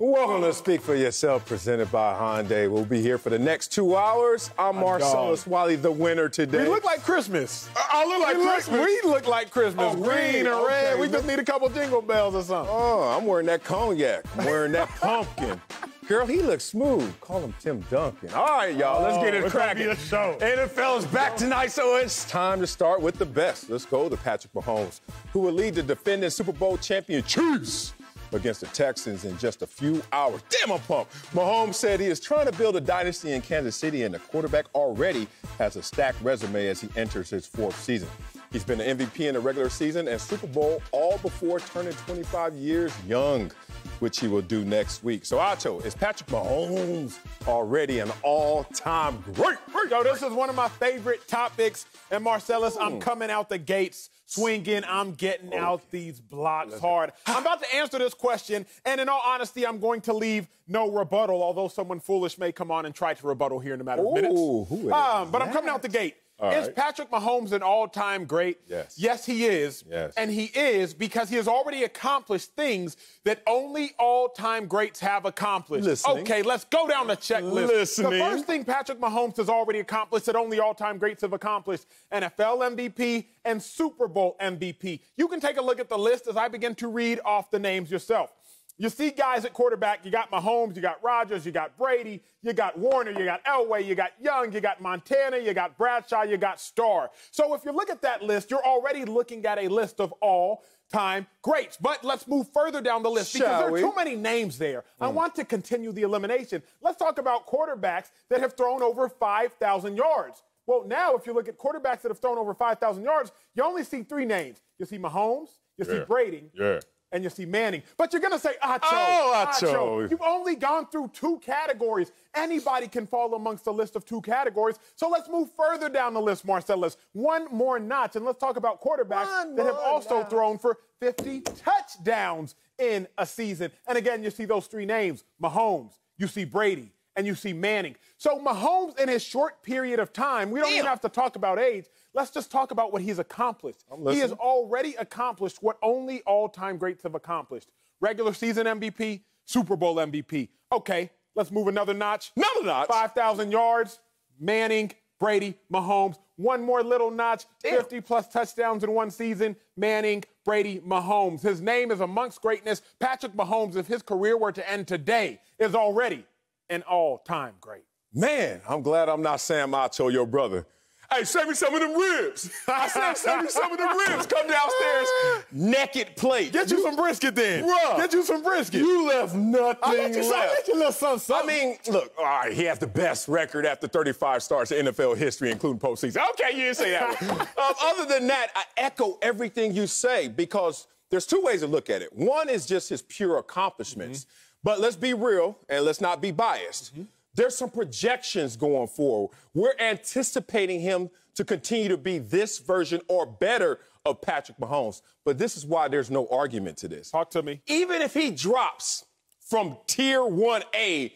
Welcome to Speak for Yourself, presented by Hyundai. We'll be here for the next 2 hours. I'm Marcellus Wiley, the winner today. We look like Christmas. I look like Christmas. We look like Christmas. Green and red. We just need a couple jingle bells or something. Oh, I'm wearing that cognac. I'm wearing that pumpkin. Girl, he looks smooth. Call him Tim Duncan. All right, y'all, let's get it cracking. NFL is back tonight, so it's time to start with the best. Let's go to Patrick Mahomes, who will lead the defending Super Bowl champion Chiefs against the Texans in just a few hours. Damn, I'm pumped. Mahomes said he is trying to build a dynasty in Kansas City, and the quarterback already has a stacked resume as he enters his fourth season. He's been an MVP in the regular season and Super Bowl all before turning 25 years young, which he will do next week. So, Acho, is Patrick Mahomes already an all-time great? Yo, this is one of my favorite topics. And Marcellus, I'm coming out the gates swinging. I'm getting out these blocks hard. I'm about to answer this question, and in all honesty, I'm going to leave no rebuttal, although someone foolish may come on and try to rebuttal here in a matter of minutes. But I'm coming out the gate. Is Patrick Mahomes an all-time great? Yes. Yes, he is. Yes. And he is because he has already accomplished things that only all-time greats have accomplished. Listening. Okay, let's go down the checklist. Listening. The first thing Patrick Mahomes has already accomplished that only all-time greats have accomplished, NFL MVP and Super Bowl MVP. You can take a look at the list as I begin to read off the names yourself. You see guys at quarterback, you got Mahomes, you got Rodgers, you got Brady, you got Warner, you got Elway, you got Young, you got Montana, you got Bradshaw, you got Starr. So if you look at that list, you're already looking at a list of all-time greats. But let's move further down the list because there are too many names there. I want to continue the elimination. Let's talk about quarterbacks that have thrown over 5,000 yards. Well, now if you look at quarterbacks that have thrown over 5,000 yards, you only see three names. You see Mahomes, you see Brady, and you see Manning. But you're going to say, Acho. You've only gone through two categories. Anybody can fall amongst the list of two categories. So let's move further down the list, Marcellus. One more notch, and let's talk about quarterbacks that have also thrown for 50 touchdowns in a season. And again, you see those three names, Mahomes, you see Brady, and you see Manning. So Mahomes, in his short period of time, we don't even have to talk about age. Let's just talk about what he's accomplished. He has already accomplished what only all-time greats have accomplished. Regular season MVP, Super Bowl MVP. Okay, let's move another notch. 5,000 yards, Manning, Brady, Mahomes. One more little notch, 50-plus touchdowns in one season, Manning, Brady, Mahomes. His name is amongst greatness. Patrick Mahomes, if his career were to end today, is already an all-time great. Man, I'm glad I'm not Sam Acho, your brother. Hey, send me some of them ribs. I said, send me some of them ribs. Come downstairs, naked plate. Get you some brisket then. Bruh. Get you some brisket. You left nothing I let you a little something. I mean, look, all right, he has the best record after 35 starts in NFL history, including postseason. Okay, you didn't say that one. Other than that, I echo everything you say because there's two ways to look at it. One is just his pure accomplishments. But let's be real and let's not be biased. There's some projections going forward. We're anticipating him to continue to be this version or better of Patrick Mahomes. But this is why there's no argument to this. Talk to me. Even if he drops from Tier 1A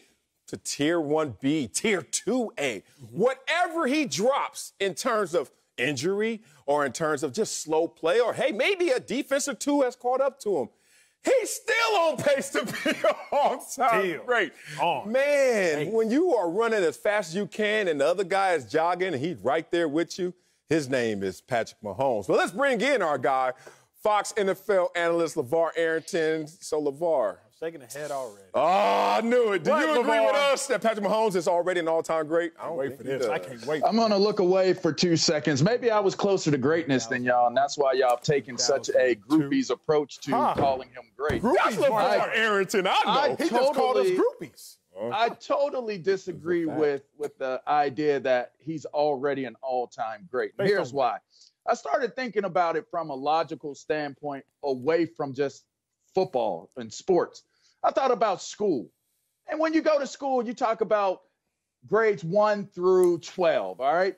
to Tier 1B, Tier 2A, whatever he drops in terms of injury or in terms of just slow play or, hey, maybe a defensive two has caught up to him, he's still on pace to be an all-time great. Man, when you are running as fast as you can and the other guy is jogging and he's right there with you, his name is Patrick Mahomes. But let's bring in our guy, Fox NFL analyst LeVar Arrington. So, LeVar. Shaking the head already. Oh, I knew it. Do you agree LeVar? with us that Patrick Mahomes is already an all-time great? I don't wait for this. I can't wait. I'm going to look away for 2 seconds. Maybe I was closer to greatness than y'all, and that's why y'all have taken such a groupies approach to calling him great. That's LeVar Arrington. I know. He just called us groupies. I totally disagree with the idea that he's already an all-time great. And here's why. I started thinking about it from a logical standpoint away from just football and sports. I thought about school. And when you go to school, you talk about grades 1 through 12, all right?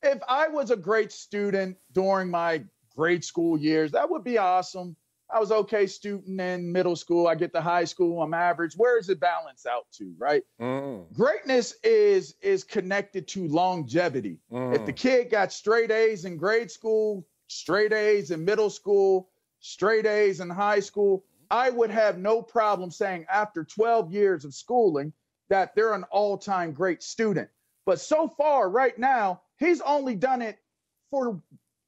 If I was a great student during my grade school years, that would be awesome. I was okay student in middle school. I get to high school. I'm average. Where does it balance out to, right? Greatness is connected to longevity. If the kid got straight A's in grade school, straight A's in middle school, straight A's in high school, I would have no problem saying after 12 years of schooling that they're an all-time great student. But so far, right now, he's only done it for,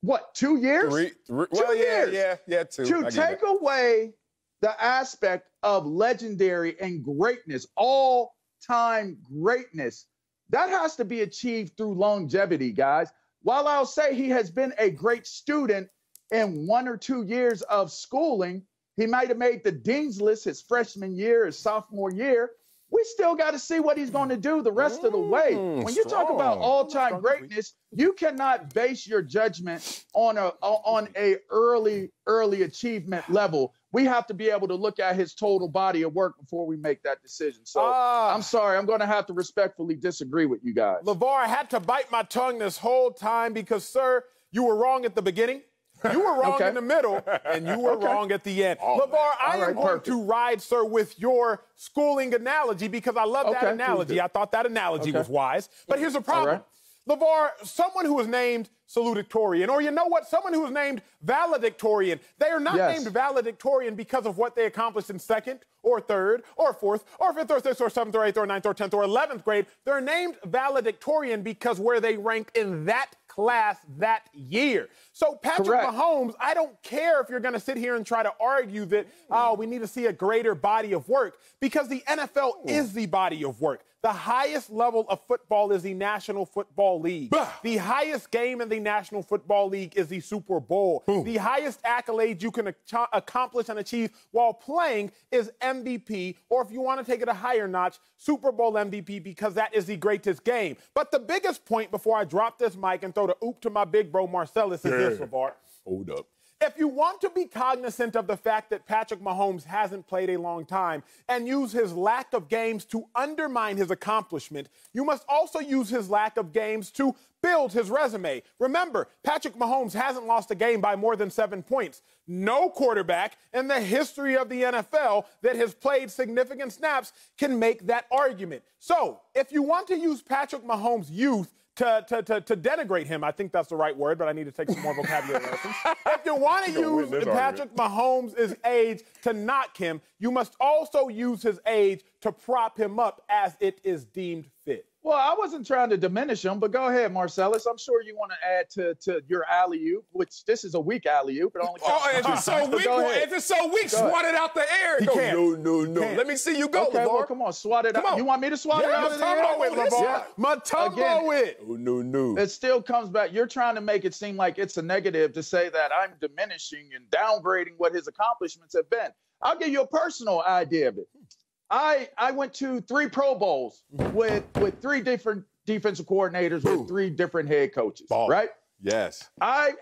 what, 2 years? Three. 2 Well, years. Yeah, two. To take away the aspect of legendary and greatness, all-time greatness, that has to be achieved through longevity, guys. While I'll say he has been a great student in 1 or 2 years of schooling, he might have made the dean's list his freshman year, his sophomore year. We still got to see what he's going to do the rest of the way. When you talk about all-time greatness, you cannot base your judgment on a early achievement level. We have to be able to look at his total body of work before we make that decision. So I'm sorry, I'm going to have to respectfully disagree with you guys. LeVar, I had to bite my tongue this whole time because, sir, you were wrong at the beginning. You were wrong in the middle, and you were wrong at the end. LeVar, I am going to ride, sir, with your schooling analogy because I love that analogy. I thought that analogy was wise. But here's the problem. LeVar, someone who is named salutatorian, or you know what, someone who is named valedictorian, they are not named valedictorian because of what they accomplished in second or third or fourth or fifth or sixth or seventh or eighth or ninth or 10th or 11th grade. They're named valedictorian because where they rank in that class that year. So Patrick Mahomes, I don't care if you're going to sit here and try to argue that, we need to see a greater body of work, because the NFL is the body of work. The highest level of football is the National Football League. The highest game in the National Football League is the Super Bowl. The highest accolade you can accomplish and achieve while playing is MVP, or if you want to take it a higher notch, Super Bowl MVP, because that is the greatest game. But the biggest point before I drop this mic and throw the oop to my big bro Marcellus is this, LeVar. Hold up. If you want to be cognizant of the fact that Patrick Mahomes hasn't played a long time and use his lack of games to undermine his accomplishment, you must also use his lack of games to build his resume. Remember, Patrick Mahomes hasn't lost a game by more than 7 points. No quarterback in the history of the NFL that has played significant snaps can make that argument. So, if you want to use Patrick Mahomes' youth to denigrate him, I think that's the right word, but I need to take some more vocabulary lessons. If you want to use Patrick Mahomes' age to knock him, you must also use his age to prop him up as it is deemed fit. Well, I wasn't trying to diminish him, but go ahead, Marcellus. I'm sure you want to add to your alley-oop, which this is a weak alley-oop. It only if it's so weak, swat it out the air. No. Let me see you go, LeVar. Well, come on, swat it out. You want me to swat it out of the air? Matumbo it. No. It still comes back. You're trying to make it seem like it's a negative to say that I'm diminishing and downgrading what his accomplishments have been. I'll give you a personal idea of it. I went to 3 Pro Bowls with 3 different defensive coordinators with 3 different head coaches, right? Yes. I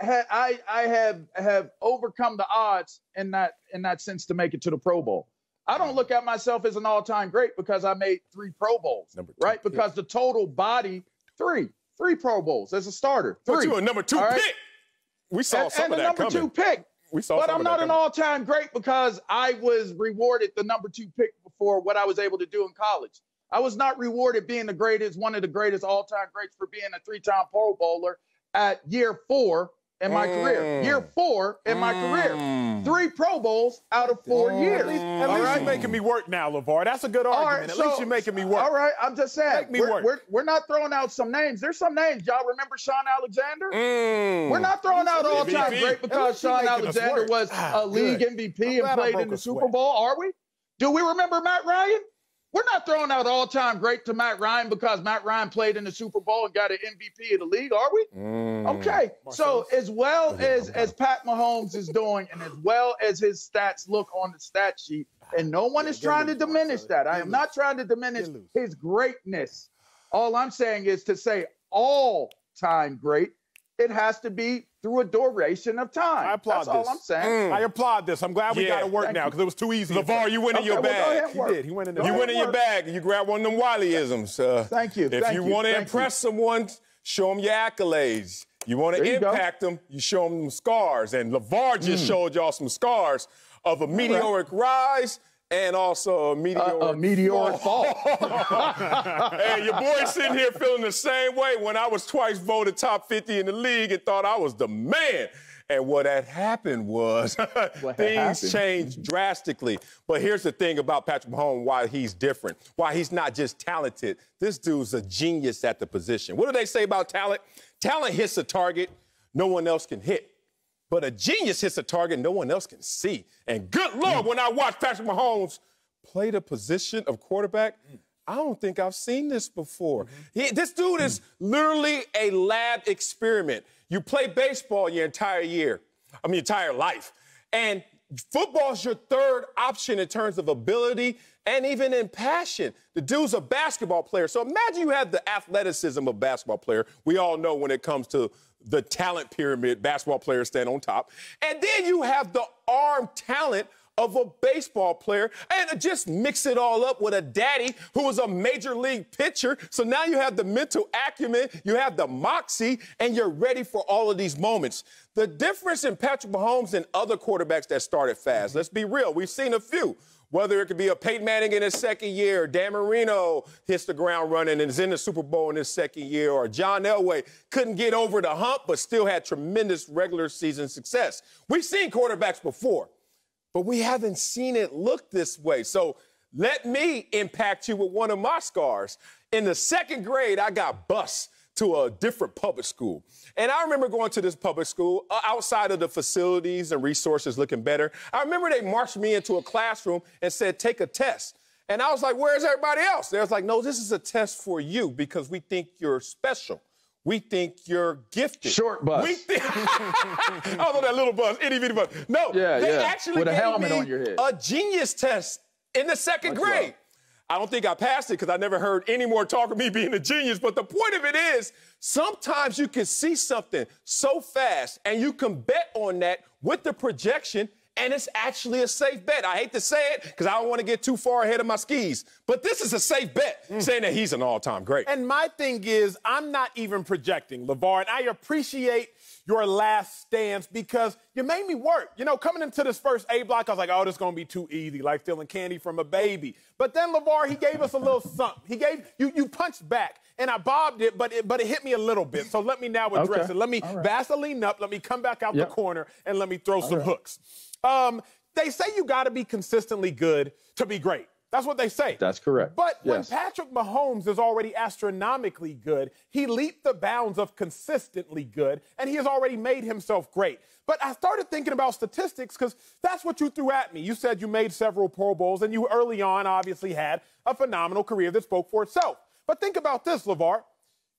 have overcome the odds in that sense to make it to the Pro Bowl. I don't look at myself as an all-time great because I made 3 Pro Bowls, right? Because the total body, 3 Pro Bowls as a starter. 3. But you a number 2 pick. We saw some of that coming. And the number 2 pick. But I'm not an all-time great because I was rewarded the number 2 pick for what I was able to do in college. I was not rewarded being one of the greatest all-time greats for being a 3-time Pro Bowler at year 4 in my career. Year 4 in my career. 3 Pro Bowls out of 4 years. At least you're making me work now, LeVar. That's a good argument. At least you're making me work. All right, I'm just saying. Make me work. We're not throwing out some names. There's some names. Y'all remember Sean Alexander? We're not throwing out all-time great because Sean Alexander was a league MVP and played in the Super Bowl, are we? Do we remember Matt Ryan? We're not throwing out all-time great to Matt Ryan because Matt Ryan played in the Super Bowl and got an MVP of the league, are we? Okay. So as well as Pat Mahomes is doing and as well as his stats look on the stat sheet, and no one is trying to diminish that. I am not trying to diminish his greatness. All I'm saying is to say all-time great, it has to be through a duration of time. I applaud That's all I'm saying. I applaud this. I'm glad we got to work now because it was too easy. LeVar, you went in your bag. He did. He went in there. You went in your bag. You grabbed one of them Wiley-isms. Thank you. If you want to impress someone, show them your accolades. You want to impact them, you show them scars. And LeVar just showed y'all some scars of a meteoric rise and also a meteoric fall. Hey, your boy sitting here feeling the same way when I was twice voted top 50 in the league and thought I was the man. And what had happened was things changed drastically. But here's the thing about Patrick Mahomes, why he's different, why he's not just talented. This dude's a genius at the position. What do they say about talent? Talent hits a target no one else can hit. But a genius hits a target no one else can see. And good Lord, when I watch Patrick Mahomes play the position of quarterback, I don't think I've seen this before. This dude is literally a lab experiment. You play baseball your entire life. And football's your third option in terms of ability and even in passion. The dude's a basketball player. So imagine you have the athleticism of a basketball player. We all know when it comes to the talent pyramid, basketball players stand on top. And then you have the arm talent of a baseball player, and just mix it all up with a daddy who was a major league pitcher. So now you have the mental acumen, you have the moxie, and you're ready for all of these moments. The difference in Patrick Mahomes and other quarterbacks that started fast, let's be real, we've seen a few. Whether it could be a Peyton Manning in his second year, Dan Marino hits the ground running and is in the Super Bowl in his second year, or John Elway couldn't get over the hump but still had tremendous regular season success. We've seen quarterbacks before, but we haven't seen it look this way. So let me impact you with one of my scars. In the second grade, I got bused to a different public school. And I remember going to this public school outside of the facilities and resources looking better. I remember they marched me into a classroom and said, take a test. And I was like, where's everybody else? They was like, no, this is a test for you because we think you're special. We think you're gifted. Short bus. I don't know that little bus, itty bitty bus. No, they actually with a gave helmet me on your head. A genius test in the second grade. I don't think I passed it because I never heard any more talk of me being a genius. But the point of it is, sometimes you can see something so fast and you can bet on that with the projection, and it's actually a safe bet. I hate to say it because I don't want to get too far ahead of my skis, but this is a safe bet, saying that he's an all-time great. And my thing is, I'm not even projecting, LeVar, and I appreciate your last stance because you made me work. You know, coming into this first A block, I was like, oh, this is going to be too easy, like stealing candy from a baby. But then, LeVar, he gave us a little something. He gave, you punched back, and I bobbed it, but it hit me a little bit. So let me now address it. Let me Vaseline up, let me come back out the corner, and let me throw some hooks. They say you got to be consistently good to be great. That's what they say. That's correct. But when Patrick Mahomes is already astronomically good, he leaped the bounds of consistently good, and he has already made himself great. But I started thinking about statistics because that's what you threw at me. You said you made several Pro Bowls, and you early on obviously had a phenomenal career that spoke for itself. But think about this, LeVar.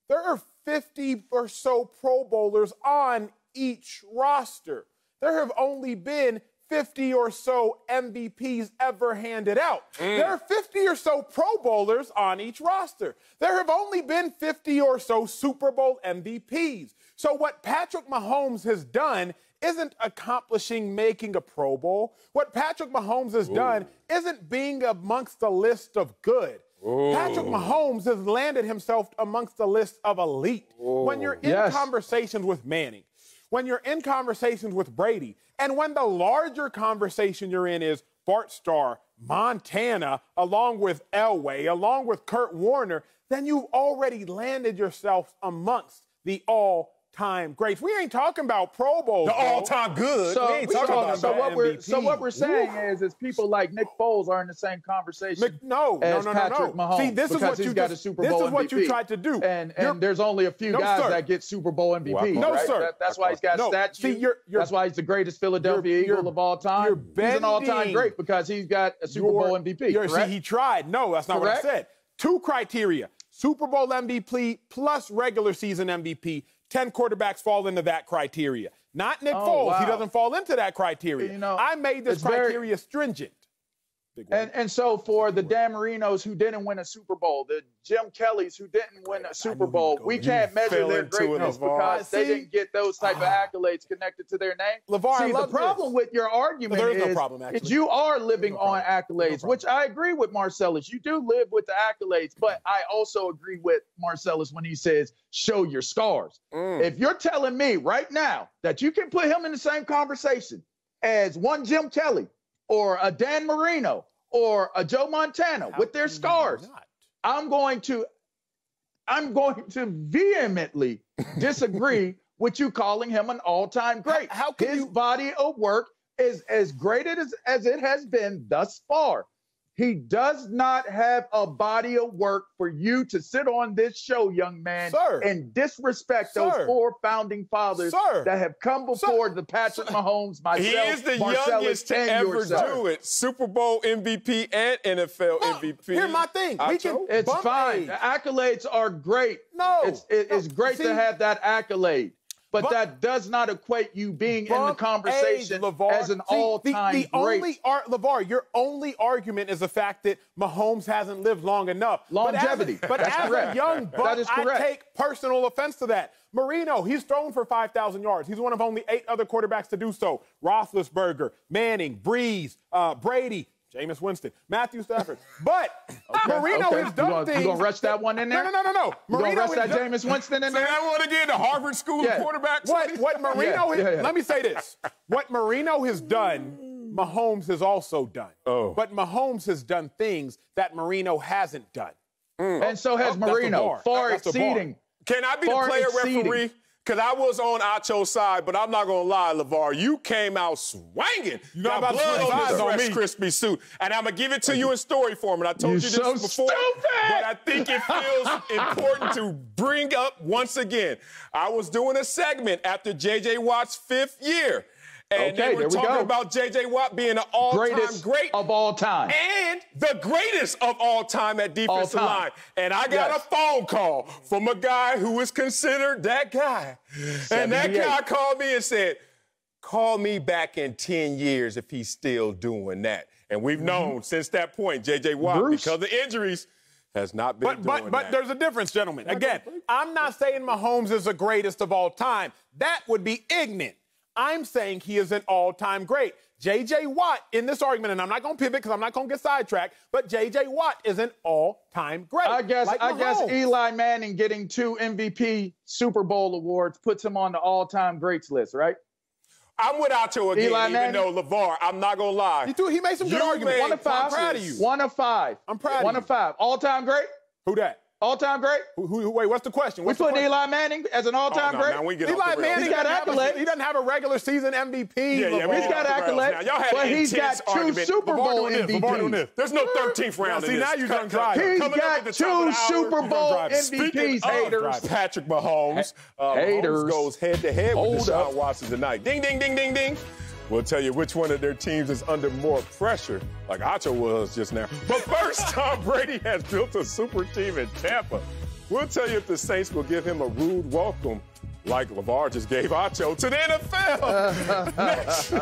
There are 50 or so Pro Bowlers on each roster. There have only been 50 or so MVPs ever handed out. There are 50 or so Pro Bowlers on each roster. There have only been 50 or so Super Bowl MVPs. So what Patrick Mahomes has done isn't accomplishing making a Pro Bowl. What Patrick Mahomes has done isn't being amongst the list of good. Patrick Mahomes has landed himself amongst the list of elite. When you're in conversations with Manning, when you're in conversations with Brady, and when the larger conversation you're in is Bart Starr, Montana, along with Elway, along with Kurt Warner, then you've already landed yourself amongst the all-time greats. We ain't talking about Pro Bowls. The all-time good. So, we ain't talking about MVP. So what we're saying is people like Nick Foles are in the same conversation as Patrick Mahomes. See, this is what he's got a Super Bowl MVP. This is what you tried to do. And there's only a few guys that get Super Bowl MVP. No, right? sir. That's why he's got stats. That's why he's the greatest Philadelphia Eagle of all time. He's an all-time great because he's got a Super Bowl MVP. See, he tried. No, that's not what I said. Two criteria. Super Bowl MVP plus regular season MVP. 10 quarterbacks fall into that criteria. Not Nick Foles. Wow. He doesn't fall into that criteria. You know, I made this criteria stringent. And so for the Dan Marinos who didn't win a Super Bowl, the Jim Kellys who didn't win a Super Bowl, we can't measure their greatness because they didn't get those type of accolades connected to their name. LeVar, see, the problem with your argument is you are living on accolades, which I agree with Marcellus. You do live with the accolades, but I also agree with Marcellus when he says, show your scars. If you're telling me right now that you can put him in the same conversation as one Jim Kelly, or a Dan Marino, or a Joe Montana with their scars, I'm going to vehemently disagree with you calling him an all-time great. How can his you... body of work is as great as it has been thus far. He does not have a body of work for you to sit on this show, young man, and disrespect those 4 founding fathers that have come before the Patrick Mahomes, myself, He is the Marcellus, youngest to ever do it. Super Bowl MVP and NFL MVP. Here's my thing. It's fine. The accolades are great. It's great to have that accolade. But that does not equate you being in the conversation as an all-time great. LeVar, your only argument is the fact that Mahomes hasn't lived long enough. Longevity. But as a young buck, I take personal offense to that. Marino, he's thrown for 5,000 yards. He's one of only 8 other quarterbacks to do so. Roethlisberger, Manning, Brees, Brady, Jameis Winston, Matthew Stafford. But Marino has done things. You going to rush that one in there? No. You going to rush that Jameis Winston in there? Say that one again, the Harvard School of Quarterbacks. What Marino let me say this. What Marino has done, Mahomes has also done. But Mahomes has done things that Marino hasn't done. And so has Marino, far exceeding. Can I be the player referee? Because I was on Acho's side, but I'm not going to lie, LeVar. You came out swinging. You got blood on this fresh, crispy suit. And I'm going to give it to you in story form. And I told you this before. But I think it feels important to bring up once again. I was doing a segment after J.J. Watt's 5th year. And they were talking about J.J. Watt being an all-time great of all time. And the greatest of all time at defensive line. And I got a phone call from a guy who was considered that guy. And that guy called me and said, call me back in 10 years if he's still doing that. And we've known since that point, J.J. Watt, because of injuries, has not been doing that. But there's a difference, gentlemen. Again, I'm not saying Mahomes is the greatest of all time. That would be ignorant. I'm saying he is an all-time great. J.J. Watt, in this argument, and I'm not going to pivot because I'm not going to get sidetracked, but J.J. Watt is an all-time great. I guess Eli Manning getting 2 MVP Super Bowl awards puts him on the all-time greats list, right? I'm with Acho again, even though, LeVar, I'm not going to lie. He made some good arguments. 1 of 5. I'm proud of you. 1 of 5. I'm proud of you. 1 of 5. All-time great? Who that? All-time great? Wait, what's the question? We put Eli Manning as an all-time great? Eli Manning, he's got accolades. He doesn't have a regular season MVP. He's got accolades. But he's got 2 Super Bowl MVPs. There's no 13th round in this. Now you're going to drive. He's got 2 Super Bowl MVPs, haters. Patrick Mahomes. Mahomes goes head-to-head with Deshaun Watson tonight. Ding, ding, ding, ding, ding. We'll tell you which one of their teams is under more pressure, like Acho was just now. But first, Tom Brady has built a super team in Tampa. We'll tell you if the Saints will give him a rude welcome, like LeVar just gave Acho to the NFL. Next.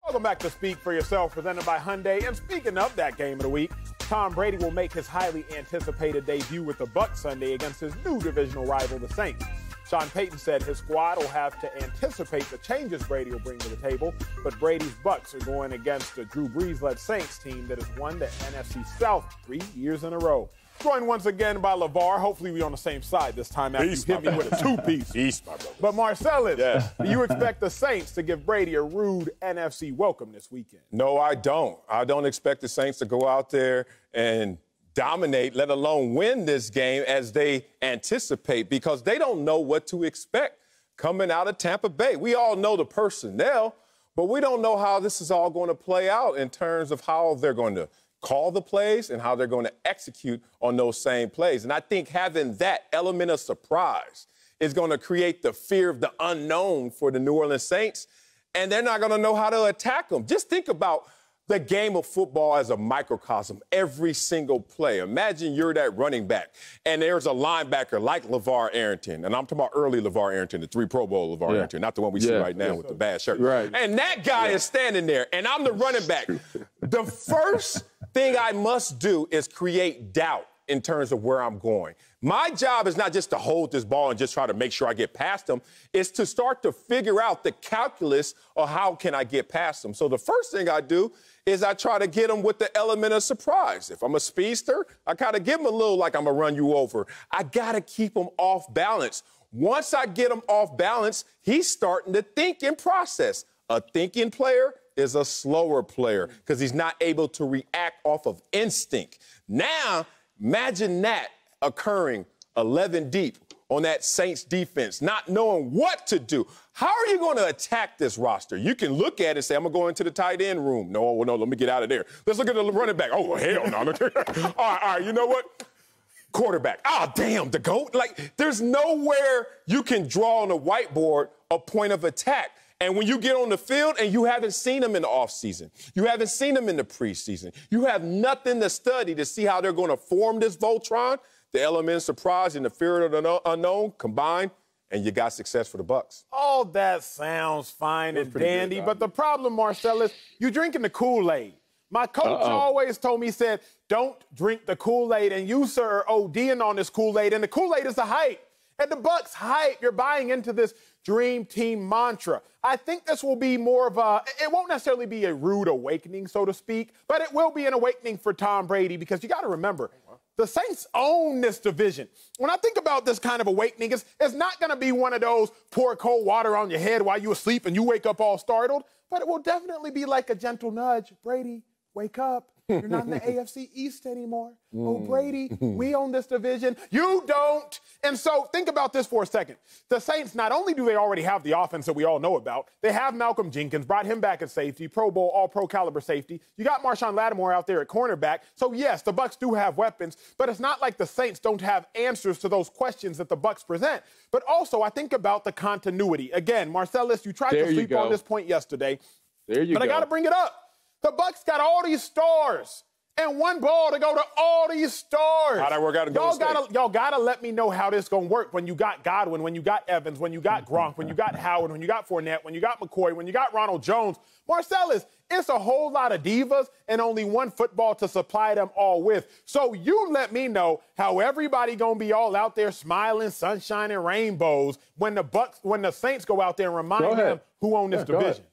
Welcome back to Speak for Yourself, presented by Hyundai. And speaking of that game of the week, Tom Brady will make his highly anticipated debut with the Bucs Sunday against his new divisional rival, the Saints. Sean Payton said his squad will have to anticipate the changes Brady will bring to the table, but Brady's Bucs are going against the Drew Brees-led Saints team that has won the NFC South 3 years in a row. Joined once again by LeVar. Hopefully we're on the same side this time after you hit me with a 2-piece. East, my brother. But Marcellus, do you expect the Saints to give Brady a rude NFC welcome this weekend? No, I don't. I don't expect the Saints to go out there and dominate, let alone win this game as they anticipate, because they don't know what to expect coming out of Tampa Bay. We all know the personnel, but we don't know how this is all going to play out in terms of how they're going to call the plays and how they're going to execute on those same plays. And I think having that element of surprise is going to create the fear of the unknown for the New Orleans Saints, and they're not going to know how to attack them. Just think about the game of football as a microcosm, every single play. Imagine you're that running back, and there's a linebacker like LeVar Arrington, and I'm talking about early LeVar Arrington, the 3 Pro Bowl LeVar Arrington, not the one we see right now with the bad shirt. And that guy is standing there, and I'm the running back. The first thing I must do is create doubt in terms of where I'm going. My job is not just to hold this ball and just try to make sure I get past them. It's to start to figure out the calculus of how can I get past them. So the first thing I do is I try to get them with the element of surprise. If I'm a speedster, I kind of give them a little like I'm going to run you over. I got to keep them off balance. Once I get him off balance, he's starting to think and process. A thinking player is a slower player because he's not able to react off of instinct. Now, imagine that occurring 11 deep on that Saints defense, not knowing what to do. How are you going to attack this roster? You can look at it and say, I'm going to go into the tight end room. No, let me get out of there. Let's look at the running back. Oh, hell no. All right, you know what? Quarterback. Ah, damn, the GOAT. Like, there's nowhere you can draw on the whiteboard a point of attack. And when you get on the field and you haven't seen them in the offseason, you haven't seen them in the preseason, you have nothing to study to see how they're going to form this Voltron, the element of surprise and the fear of the unknown combined, and you got success for the Bucs. All that sounds fine and dandy, but the problem, Marcel, is you're drinking the Kool-Aid. My coach always told me, he said, don't drink the Kool-Aid, and you, sir, are ODing on this Kool-Aid, and the Kool-Aid is the hype. And the Bucs hype, you're buying into this dream team mantra. I think this will be more of it won't necessarily be a rude awakening, so to speak, but it will be an awakening for Tom Brady because you got to remember, the Saints own this division. When I think about this kind of awakening, it's not going to be one of those pour cold water on your head while you're asleep and you wake up all startled, but it will definitely be like a gentle nudge. Brady, wake up. You're not in the AFC East anymore. Oh, Brady, we own this division. You don't. And so think about this for a second. The Saints, not only do they already have the offense that we all know about, they have Malcolm Jenkins, brought him back at safety, Pro Bowl, all-pro caliber safety. You got Marshawn Lattimore out there at cornerback. So, yes, the Bucs do have weapons, but it's not like the Saints don't have answers to those questions that the Bucs present. But also, I think about the continuity. Again, Marcellus, you tried to sleep on this point yesterday. But I got to bring it up. The Bucs got all these stars and one ball to go to all these stars. How'd that work out in Golden State? Y'all gotta let me know how this gonna work when you got Godwin, when you got Evans, when you got Gronk, when you got Howard, when you got Fournette, when you got McCoy, when you got Ronald Jones. Marcellus, it's a whole lot of divas and only one football to supply them all with. So you let me know how everybody gonna be all out there smiling, sunshine, and rainbows when the Saints go out there and remind them who own this division.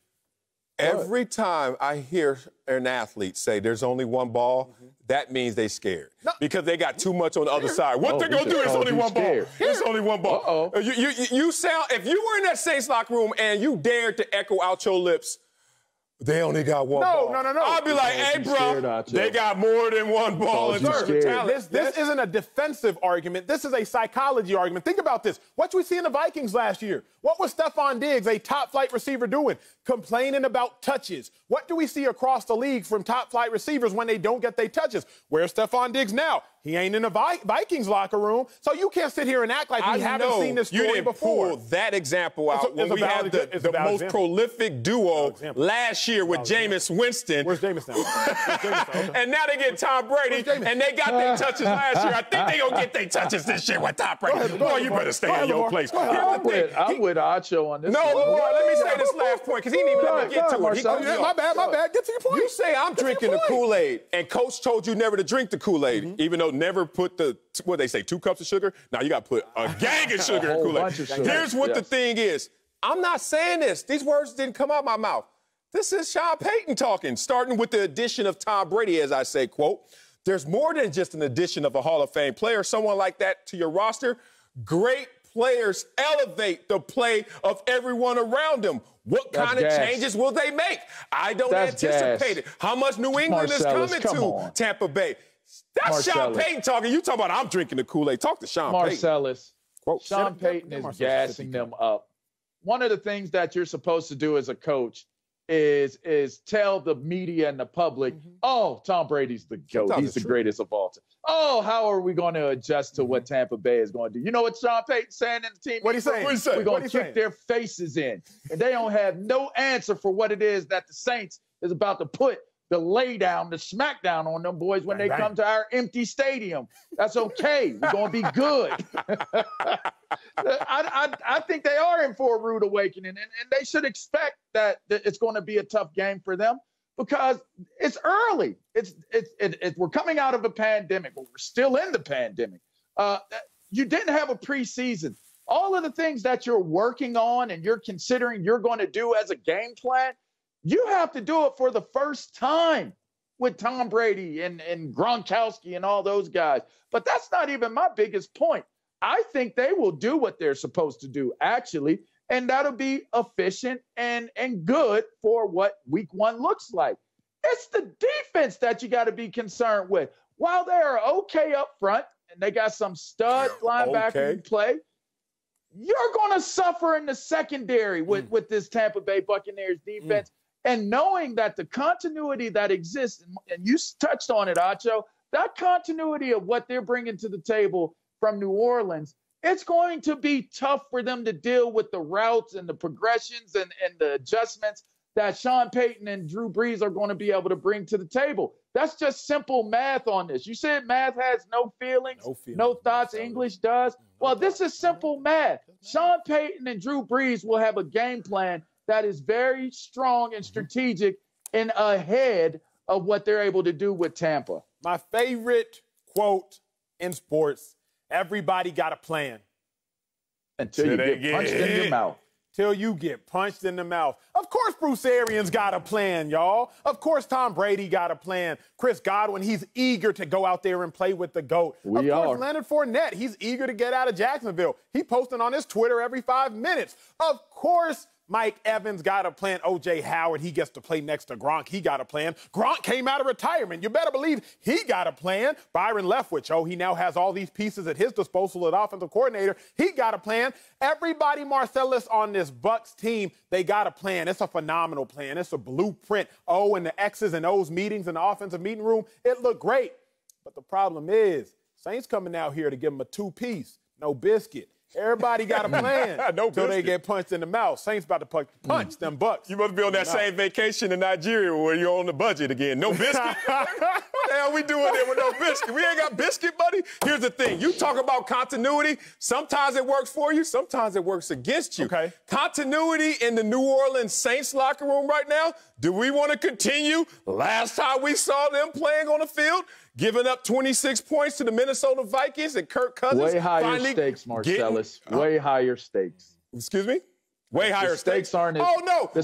Every time I hear an athlete say there's only one ball, that means they scared. No. Because they got too much on the other side. What they're going to do is only one ball. There's only one ball. You sound, if you were in that Saints locker room and you dared to echo out your lips, they only got one ball. No. I'd be like, hey, bro, they got more than one ball in terms of talent. This isn't a defensive argument. This is a psychology argument. Think about this. What we see in the Vikings last year? What was Stephon Diggs, a top-flight receiver, doing? Complaining about touches. What do we see across the league from top-flight receivers when they don't get their touches? Where's Stephon Diggs now? He ain't in the Vikings locker room, so you can't sit here and act like we haven't seen this story before. You didn't pull that example out when we had the most prolific duo last year with Jameis Winston. Where's Jameis now? And now they get Tom Brady, and they got their touches last year. I think they going to get their touches this year with Tom Brady. Boy, you better stay in your place. I'm with Acho on this. No, let me say this last point, because he didn't even let me get to it. My bad. Get to your point. You say I'm drinking the Kool-Aid, and Coach told you never to drink the Kool-Aid, even though never put what they say, 2 cups of sugar? Now you got to put a gang of sugar in Kool-Aid. Here's what the thing is. I'm not saying this. These words didn't come out my mouth. This is Sean Payton talking, starting with the addition of Tom Brady, as I say, quote, there's more than just an addition of a Hall of Fame player, someone like that to your roster. Great players elevate the play of everyone around them. What kind of changes will they make? I don't anticipate it. How much New England is coming to Tampa Bay? That's Sean Payton talking. You talking about I'm drinking the Kool-Aid. Talk to Sean Payton. Sean Payton is gassing them up. One of the things that you're supposed to do as a coach is tell the media and the public, oh, Tom Brady's the GOAT. He's the greatest of all time. Oh, how are we going to adjust to what Tampa Bay is going to do? You know what Sean Payton's saying in the team? What are you saying? We're going to kick their faces in. And they don't have no answer for what it is that the Saints is about to put the lay down, the smackdown on them boys when they come to our empty stadium. That's okay. We're going to be good. I think they are in for a rude awakening, and they should expect that it's going to be a tough game for them because it's early. We're coming out of a pandemic, but we're still in the pandemic. You didn't have a preseason. All of the things that you're working on and you're considering you're going to do as a game plan, you have to do it for the first time with Tom Brady and Gronkowski and all those guys. But that's not even my biggest point. I think they will do what they're supposed to do, actually, and that'll be efficient and good for what week 1 looks like. It's the defense that you got to be concerned with. While they're okay up front and they got some stud linebacker in play, you're going to suffer in the secondary with this Tampa Bay Buccaneers defense. And knowing that the continuity that exists, and you touched on it, Acho, that continuity of what they're bringing to the table from New Orleans, it's going to be tough for them to deal with the routes and the progressions and the adjustments that Sean Payton and Drew Brees are going to be able to bring to the table. That's just simple math on this. You said math has no feelings, no thoughts. English does. Well, this is simple math. Sean Payton and Drew Brees will have a game plan that is very strong and strategic and ahead of what they're able to do with Tampa. My favorite quote in sports, everybody got a plan. Until you get punched in your mouth. Till you get punched in the mouth. Of course, Bruce Arians got a plan, y'all. Of course, Tom Brady got a plan. Chris Godwin, he's eager to go out there and play with the GOAT. Of course, Leonard Fournette, he's eager to get out of Jacksonville. He posting on his Twitter every 5 minutes. Of course, Mike Evans got a plan. O.J. Howard, he gets to play next to Gronk. He got a plan. Gronk came out of retirement. You better believe he got a plan. Byron Leftwich, he now has all these pieces at his disposal as offensive coordinator. He got a plan. Everybody, Marcellus, on this Bucs team, they got a plan. It's a phenomenal plan. It's a blueprint. And the X's and O's meetings in the offensive meeting room, it looked great. But the problem is, Saints coming out here to give them a 2-piece, no biscuit. Everybody got a plan until they get punched in the mouth. Saints about to punch them Bucks. You must be on that same vacation in Nigeria where you're on the budget again. No biscuit? What the hell we doing there with no biscuit? We ain't got biscuit, buddy. Here's the thing. You talk about continuity. Sometimes it works for you. Sometimes it works against you. Okay. Continuity in the New Orleans Saints locker room right now. Do we want to continue? Last time we saw them playing on the field, giving up 26 points to the Minnesota Vikings and Kirk Cousins. Way higher stakes, Marcellus. Way higher stakes. Excuse me? Way higher stakes. Aren't as,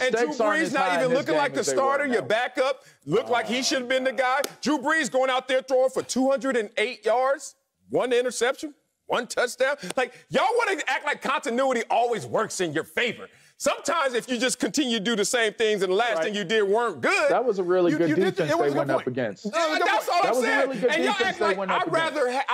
and Drew Brees not even looking like the starter. Your backup looked like he should have been the guy. Drew Brees going out there throwing for 208 yards, 1 interception, 1 touchdown. Like, y'all want to act like continuity always works in your favor. Sometimes if you just continue to do the same things and the last thing you did weren't good. That was a really good defense they went up against. That's all I'm saying. Really and y'all act like I'd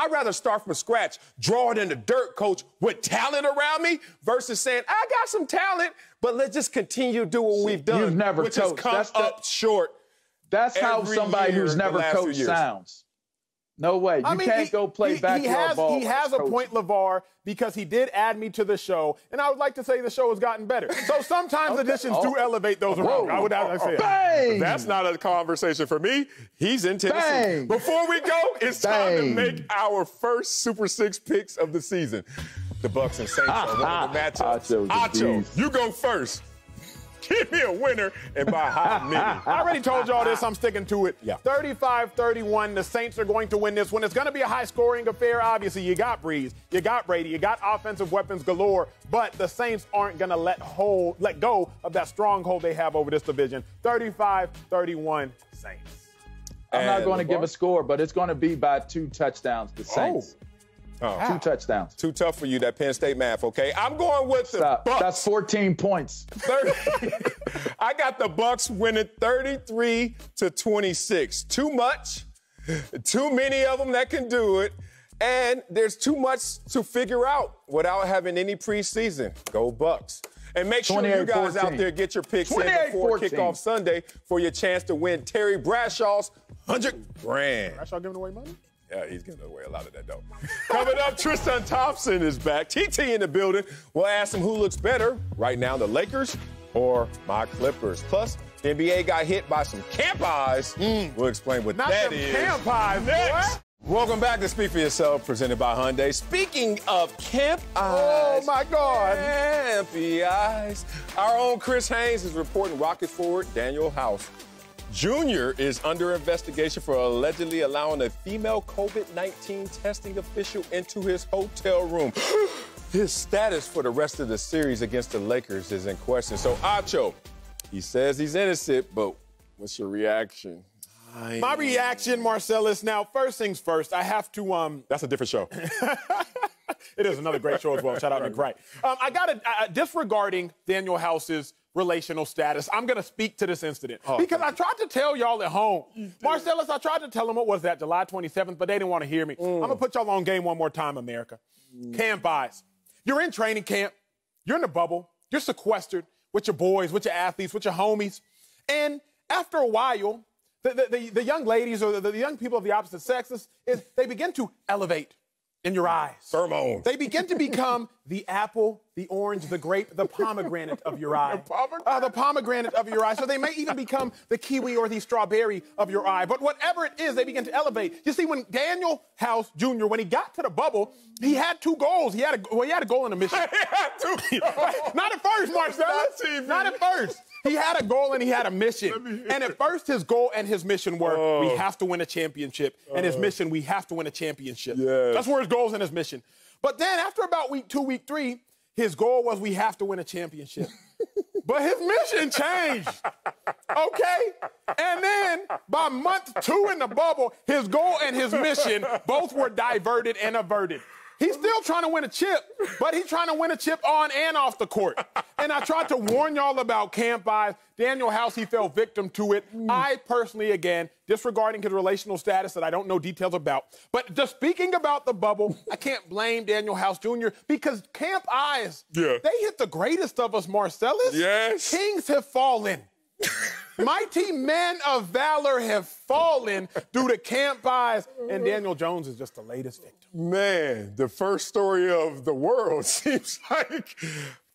rather start from scratch, draw it in the dirt, coach, with talent around me versus saying, I got some talent, but let's just continue to do what we've done. You've never which coached. Has come up short. That's how somebody who's never coached sounds. No way. You can't go play backyard ball. He has a point, LeVar, because he did add me to the show, and I would like to say the show has gotten better. So sometimes additions do elevate those around. I would say bang! That's not a conversation for me. He's in Tennessee. Bang! Before we go, it's time to make our first Super Six picks of the season. The Bucs and Saints are one of the matchups. Acho, you go first. Give me a winner and by how many. I already told y'all this. I'm sticking to it. 35-31. The Saints are going to win this one. It's going to be a high-scoring affair. Obviously, you got Brees, you got Brady, you got offensive weapons galore, but the Saints aren't going to let go of that stronghold they have over this division. 35-31 Saints. I'm not going to give a score, but it's going to be by 2 touchdowns, the Saints. 2 touchdowns. Too tough for you, that Penn State math, okay? I'm going with the Bucs. That's 14 points. I got the Bucs winning 33-26. Too much. Too many of them that can do it. And there's too much to figure out without having any preseason. Go Bucs. And make sure you guys out there get your picks in before kickoff Sunday for your chance to win Terry Bradshaw's $100,000. Bradshaw giving away money? Yeah, he's giving away a lot of that dough. Coming up, Tristan Thompson is back. TT in the building. We'll ask him who looks better right now, the Lakers or my Clippers. Plus, the NBA got hit by some camp eyes. We'll explain what that is. Camp eyes, next. Welcome back to Speak for Yourself, presented by Hyundai. Speaking of camp eyes. Oh, my God. Campy eyes. Our own Chris Haynes is reporting Rockets forward Daniel House Jr. is under investigation for allegedly allowing a female COVID-19 testing official into his hotel room. His status for the rest of the series against the Lakers is in question. So, Acho, he says he's innocent, but what's your reaction? My reaction, Marcellus, now, first things first, I have to... That's a different show. It is another great show as well. Shout out Nick Wright. I got to, disregarding Daniel House's relational status, I'm going to speak to this incident. Because I tried to tell y'all at home. Marcellus, I tried to tell them, what was that, July 27th, but they didn't want to hear me. I'm going to put y'all on game one more time, America. Camp eyes. You're in training camp. You're in the bubble. You're sequestered with your boys, with your athletes, with your homies. And after a while, the young ladies or the young people of the opposite sexes, they begin to elevate in your eyes. Pheromones. They begin to become the apple, the orange, the grape, the pomegranate of your eye. The pomegranate of your eye. So they may even become the kiwi or the strawberry of your eye. But whatever it is, they begin to elevate. You see, when Daniel House Jr., when he got to the bubble, he had two goals. He had a goal and a mission. He had two goals. Not at first, Marcellus. Not at first. He had a goal and he had a mission. And at first, his goal and his mission were, we have to win a championship. And his mission, we have to win a championship. Yes. That's where his goals and his mission. But then after about week 2, week 3, his goal was, we have to win a championship. But his mission changed. Okay? And then by month 2 in the bubble, his goal and his mission both were diverted and averted. He's still trying to win a chip, but he's trying to win a chip on and off the court. And I tried to warn y'all about camp eyes. Daniel House, he fell victim to it. I personally, again, disregarding his relational status that I don't know details about. But just speaking about the bubble, I can't blame Daniel House Jr. because camp eyes, they hit the greatest of us, Marcellus. Yes. Kings have fallen. Mighty men of valor have fallen due to camp eyes, and Daniel Jones is just the latest victim. Man, the first story of the world seems like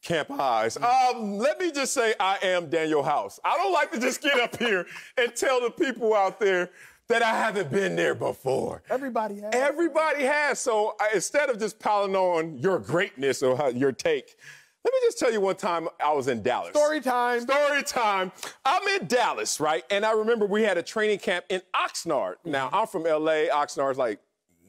camp eyes. Let me just say I am Daniel House. I don't like to just get up here and tell the people out there that I haven't been there before. Everybody has. Everybody has. So instead of just piling on your greatness or your take, let me just tell you one time I was in Dallas. Story time. Story time. I'm in Dallas, right? And I remember we had a training camp in Oxnard. Now, I'm from L.A. Oxnard's like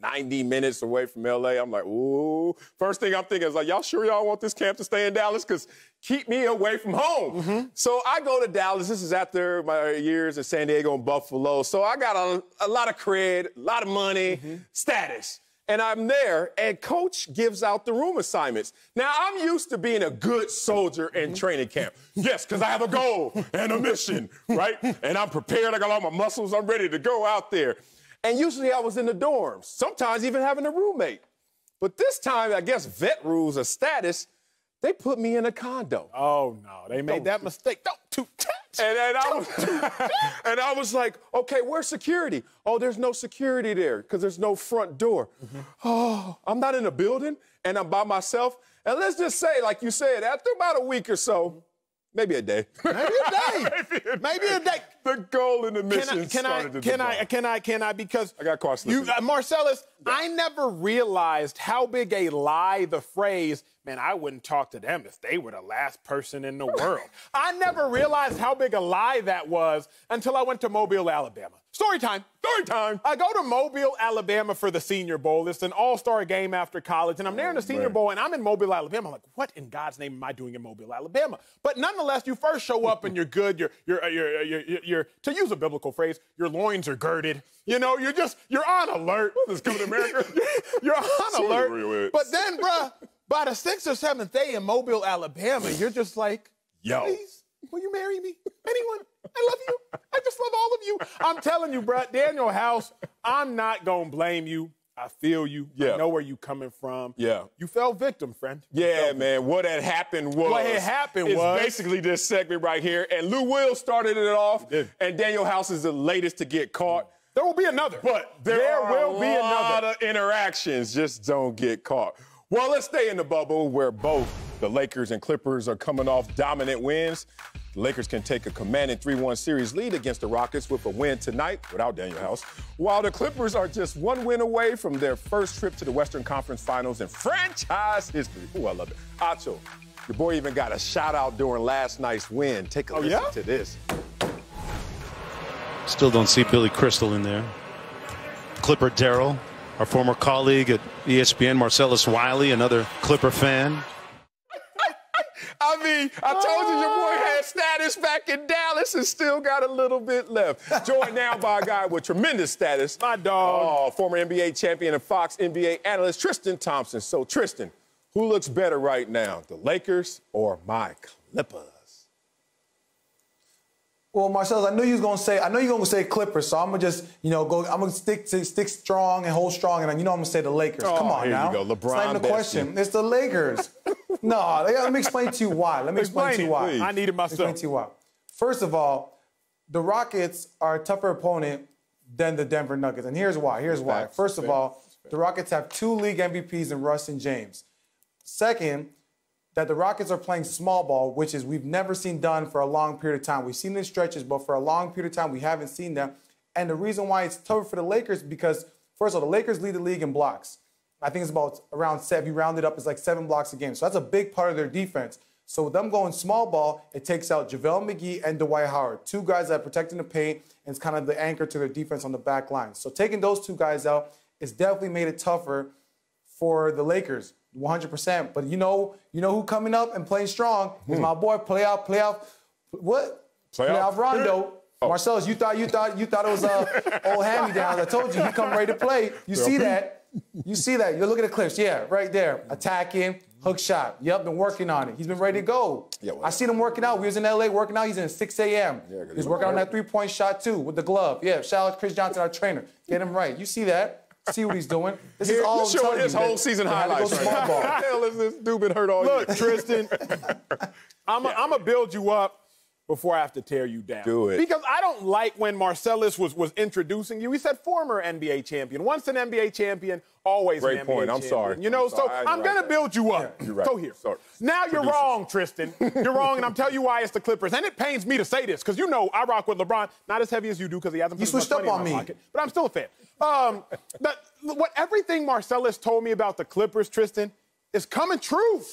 90 minutes away from L.A. I'm like, ooh. First thing I'm thinking is like, y'all sure y'all want this camp to stay in Dallas? Because keep me away from home. So I go to Dallas. This is after my years in San Diego and Buffalo. So I got a lot of cred, a lot of money, status. And I'm there, and Coach gives out the room assignments. Now, I'm used to being a good soldier in training camp. Yes, because I have a goal and a mission, right? And I'm prepared. I got all my muscles. I'm ready to go out there. And usually I was in the dorms, sometimes even having a roommate. But this time, I guess vet rules or status, they put me in a condo. Oh, no. They made that mistake. Don't touch. And I was like, okay, where's security? Oh, there's no security there because there's no front door. Oh, I'm not in a building and I'm by myself. And let's just say, like you said, after about a week or so, maybe a day. Maybe a day. Maybe a day. The goal and the mission started to Can I? Because I got caught slipping. Marcellus, I never realized how big a lie the phrase, man, I wouldn't talk to them if they were the last person in the world. I never realized how big a lie that was until I went to Mobile, Alabama. Story time. Story time. I go to Mobile, Alabama for the Senior Bowl. It's an all-star game after college, and I'm there in the Senior Bowl, and I'm in Mobile, Alabama. I'm like, what in God's name am I doing in Mobile, Alabama? But nonetheless, you first show up and you're good. You're to use a biblical phrase, your loins are girded. You know, you're on alert. This coming to America. You're on alert. But then, bruh, by the 6th or 7th day in Mobile, Alabama, you're just like, yo, please, will you marry me? Anyone? I love you. I just love all of you. I'm telling you, bruh, Daniel House, I'm not going to blame you. I feel you. Yeah. I know where you coming from. Yeah. You fell victim, friend. Yeah, man. What had happened was basically this segment right here. And Lou Will started it off. And Daniel House is the latest to get caught. There will be another. But there will be a lot of interactions. Just don't get caught. Well, let's stay in the bubble where both the Lakers and Clippers are coming off dominant wins. The Lakers can take a commanding 3-1 series lead against the Rockets with a win tonight without Daniel House, while the Clippers are just one win away from their first trip to the Western Conference Finals in franchise history. Ooh, I love it. Acho, your boy even got a shout-out during last night's win. Take a listen to this. Still don't see Billy Crystal in there. Clipper Darrell, our former colleague at ESPN, Marcellus Wiley, another Clipper fan. I mean, I told you your boy had status back in Dallas and still got a little bit left. Joined now by a guy with tremendous status. My dog. Former NBA champion and Fox NBA analyst Tristan Thompson. So, Tristan, who looks better right now, the Lakers or my Clippers? Well, Marcellus, I knew you were gonna say Clippers, so I'm gonna just, I'm gonna stick strong and hold strong, and I'm gonna say the Lakers. Oh, Come on here now. you go. LeBron. It's not even a question. It's the Lakers. No, let me explain to you why. I need it myself. Explain to you why. First of all, the Rockets are a tougher opponent than the Denver Nuggets, and here's why. First of all, the Rockets have 2 league MVPs in Russ and James. Second, that the Rockets are playing small ball, which is we've never seen done for a long period of time. We've seen it in stretches, but for a long period of time, we haven't seen them. And the reason why it's tougher for the Lakers because, first of all, the Lakers lead the league in blocks. I think it's about around 7. If you round it up, it's like 7 blocks a game. So that's a big part of their defense. So with them going small ball, it takes out JaVale McGee and Dwight Howard, 2 guys that are protecting the paint, and it's kind of the anchor to their defense on the back line. So taking those 2 guys out, it's definitely made it tougher for the Lakers. 100%. But you know who coming up and playing strong is my boy, playoff Rondo. Oh. Marcellus, you thought it was old hand-me-downs. I told you he come ready to play. You see that? You look at the clips. Yeah, right there. Attacking, hook shot. Yep, been working on it. He's been ready to go. Yeah, well, I seen him working out. We was in L.A. working out. He's in at 6 a.m. Yeah, he's working on that 3-point shot, too, with the glove. Yeah, shout out to Chris Johnson, our trainer. Get him right. You see that? See what he's doing. This is all showing his whole season highlights. Right now. What the hell is this dude been hurt all year? Look, Tristan, I'm going to build you up before I have to tear you down. Do it. Because I don't like when Marcellus was introducing you. He said former NBA champion. Once an NBA champion, always an NBA champion. Great point. I'm sorry. I'm going to build you up. Yeah, you're right. So here. Sorry. Now you're wrong, Tristan. You're wrong, and I'm telling you why it's the Clippers. And it pains me to say this because I rock with LeBron. Not as heavy as you do because he hasn't put as much money in my pocket. But I'm still a fan. Everything Marcellus told me about the Clippers, Tristan, is coming true.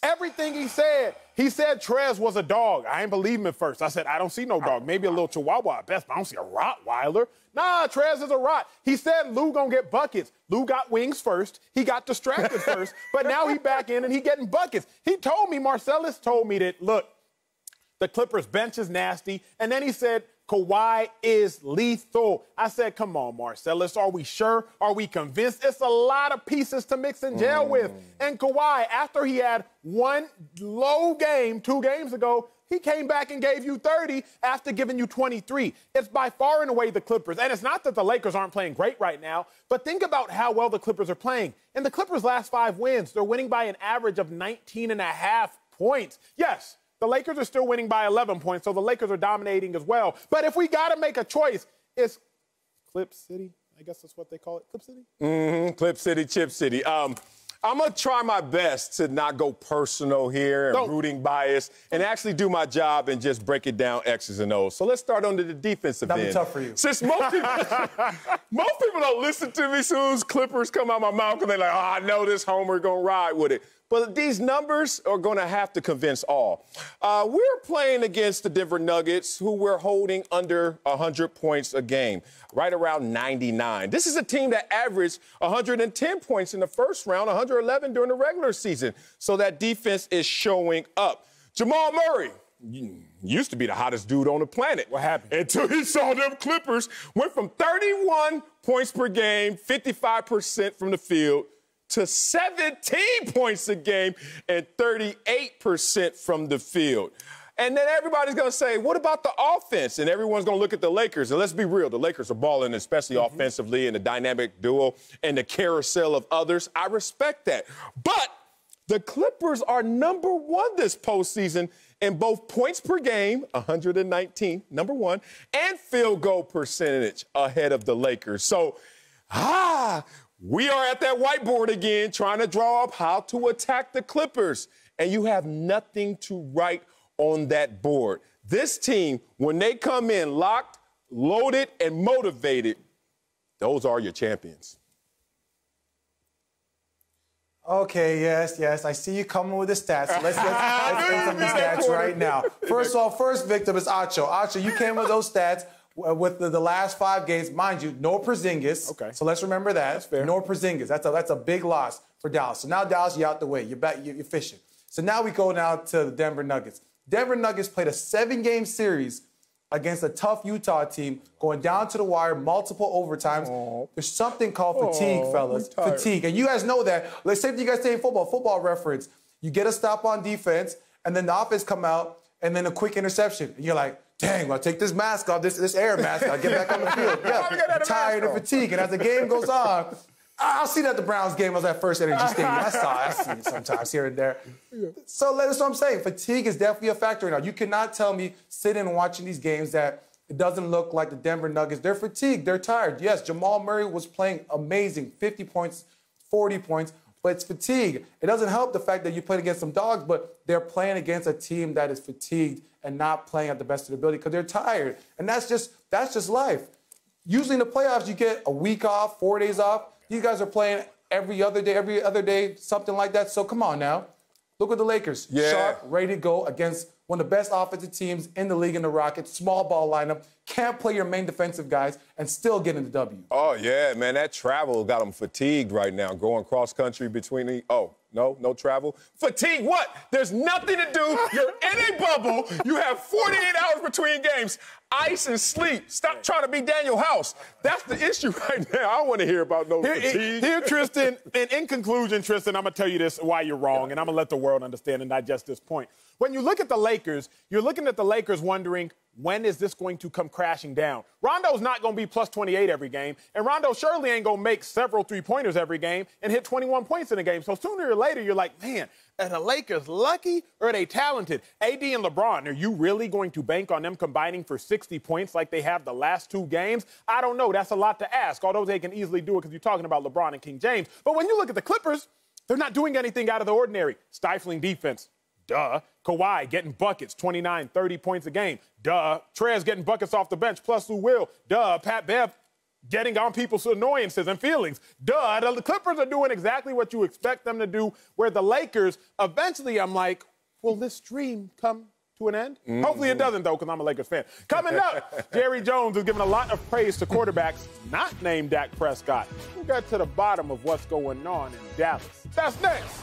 Everything he said Trez was a dog. I ain't believe him at first. I said, I don't see no dog. Maybe a little Chihuahua at best, but I don't see a Rottweiler. Nah, Trez is a Rott. He said Lou gonna get buckets. Lou got wings first. He got distracted first, but now he back in and he getting buckets. Marcellus told me that, look, the Clippers bench is nasty. And then he said, Kawhi is lethal. I said, come on, Marcellus. Are we sure? Are we convinced? It's a lot of pieces to mix and gel with. And Kawhi, after he had one low game 2 games ago, he came back and gave you 30 after giving you 23. It's by far and away the Clippers. And it's not that the Lakers aren't playing great right now, but think about how well the Clippers are playing. In the Clippers' last 5 wins, they're winning by an average of 19.5 points. Yes. The Lakers are still winning by 11 points, so the Lakers are dominating as well. But if we got to make a choice, it's Clip City. I guess that's what they call it, Clip City? Clip City, Chip City. I'm going to try my best to not go personal here and rooting bias and actually do my job and just break it down X's and O's. So let's start under the defensive end. That'd be tough for you. Since most people don't listen to me as soon as Clippers come out my mouth because they're like, I know this homer going to ride with it. But these numbers are going to have to convince all. We're playing against the Denver Nuggets, who we're holding under 100 points a game, right around 99. This is a team that averaged 110 points in the first round, 111 during the regular season. So that defense is showing up. Jamal Murray used to be the hottest dude on the planet. What happened? Until he saw them Clippers went from 31 points per game, 55% from the field, to 17 points a game and 38% from the field. And then everybody's going to say, what about the offense? And everyone's going to look at the Lakers. And let's be real, the Lakers are balling, especially offensively, and the dynamic duo and the carousel of others. I respect that. But the Clippers are number 1 this postseason in both points per game, 119, number 1, and field goal percentage ahead of the Lakers. So, we are at that whiteboard again, trying to draw up how to attack the Clippers. And you have nothing to write on that board. This team, when they come in locked, loaded, and motivated, those are your champions. Okay, yes. I see you coming with the stats. Let's get some of these stats right now. First victim is Acho. Acho, you came with those stats. With the last 5 games, mind you, no Porzingis. Okay. So let's remember that. That's fair. No Porzingis. That's a big loss for Dallas. So now Dallas, you're out the way. You're back. You're fishing. So now we go now to the Denver Nuggets. Denver Nuggets played a 7-game series against a tough Utah team, going down to the wire, multiple overtimes. There's something called fatigue, fellas. Fatigue. And you guys know that. Let's say if you guys stay in football reference. You get a stop on defense, and then the offense come out, and then a quick interception. And you're like, dang, I'll take this mask off, this air mask, I'll get back on the field. Yeah, tired and fatigued. And as the game goes on, I'll see that at the Browns game. I was at First Energy Stadium. I see it sometimes here and there. So that's what I'm saying. Fatigue is definitely a factor now. You cannot tell me sitting and watching these games that it doesn't look like the Denver Nuggets. They're fatigued. They're tired. Yes, Jamal Murray was playing amazing, 50 points, 40 points, but it's fatigue. It doesn't help the fact that you played against some dogs, but they're playing against a team that is fatigued and not playing at the best of their ability because they're tired. And that's just life. Usually in the playoffs, you get a week off, 4 days off. These guys are playing every other day, something like that. So come on now. Look at the Lakers. Yeah. Sharp, ready to go against one of the best offensive teams in the league in the Rockets. Small ball lineup. Can't play your main defensive guys and still get in the W. Oh, yeah, man. That travel got them fatigued right now. Going cross-country between the... Oh, no travel? Fatigue what? There's nothing to do. You're in a bubble. You have 48 hours between games. Ice and sleep. Stop trying to be Daniel House. That's the issue right now. I don't want to hear about no fatigue. Here, Tristan, and in conclusion, Tristan, I'm going to tell you this, why you're wrong, and I'm going to let the world understand and digest this point. When you look at the Lakers, you're looking at the Lakers wondering, when is this going to come crashing down? Rondo's not going to be plus 28 every game, and Rondo surely ain't going to make several three-pointers every game and hit 21 points in a game. So sooner or later, you're like, man, are the Lakers lucky or are they talented? AD and LeBron, are you really going to bank on them combining for 60 points like they have the last two games? I don't know. That's a lot to ask, although they can easily do it because you're talking about LeBron and King James. But when you look at the Clippers, they're not doing anything out of the ordinary. Stifling defense. Duh. Kawhi getting buckets, 29, 30 points a game. Duh. Trez getting buckets off the bench, plus who will. Duh. Pat Bev getting on people's annoyances and feelings. Duh. The Clippers are doing exactly what you expect them to do, where the Lakers, eventually I'm like, will this dream come to an end? Mm-hmm. Hopefully it doesn't, though, because I'm a Lakers fan. Coming up, Jerry Jones is giving a lot of praise to quarterbacks not named Dak Prescott. We'll get to the bottom of what's going on in Dallas. That's next.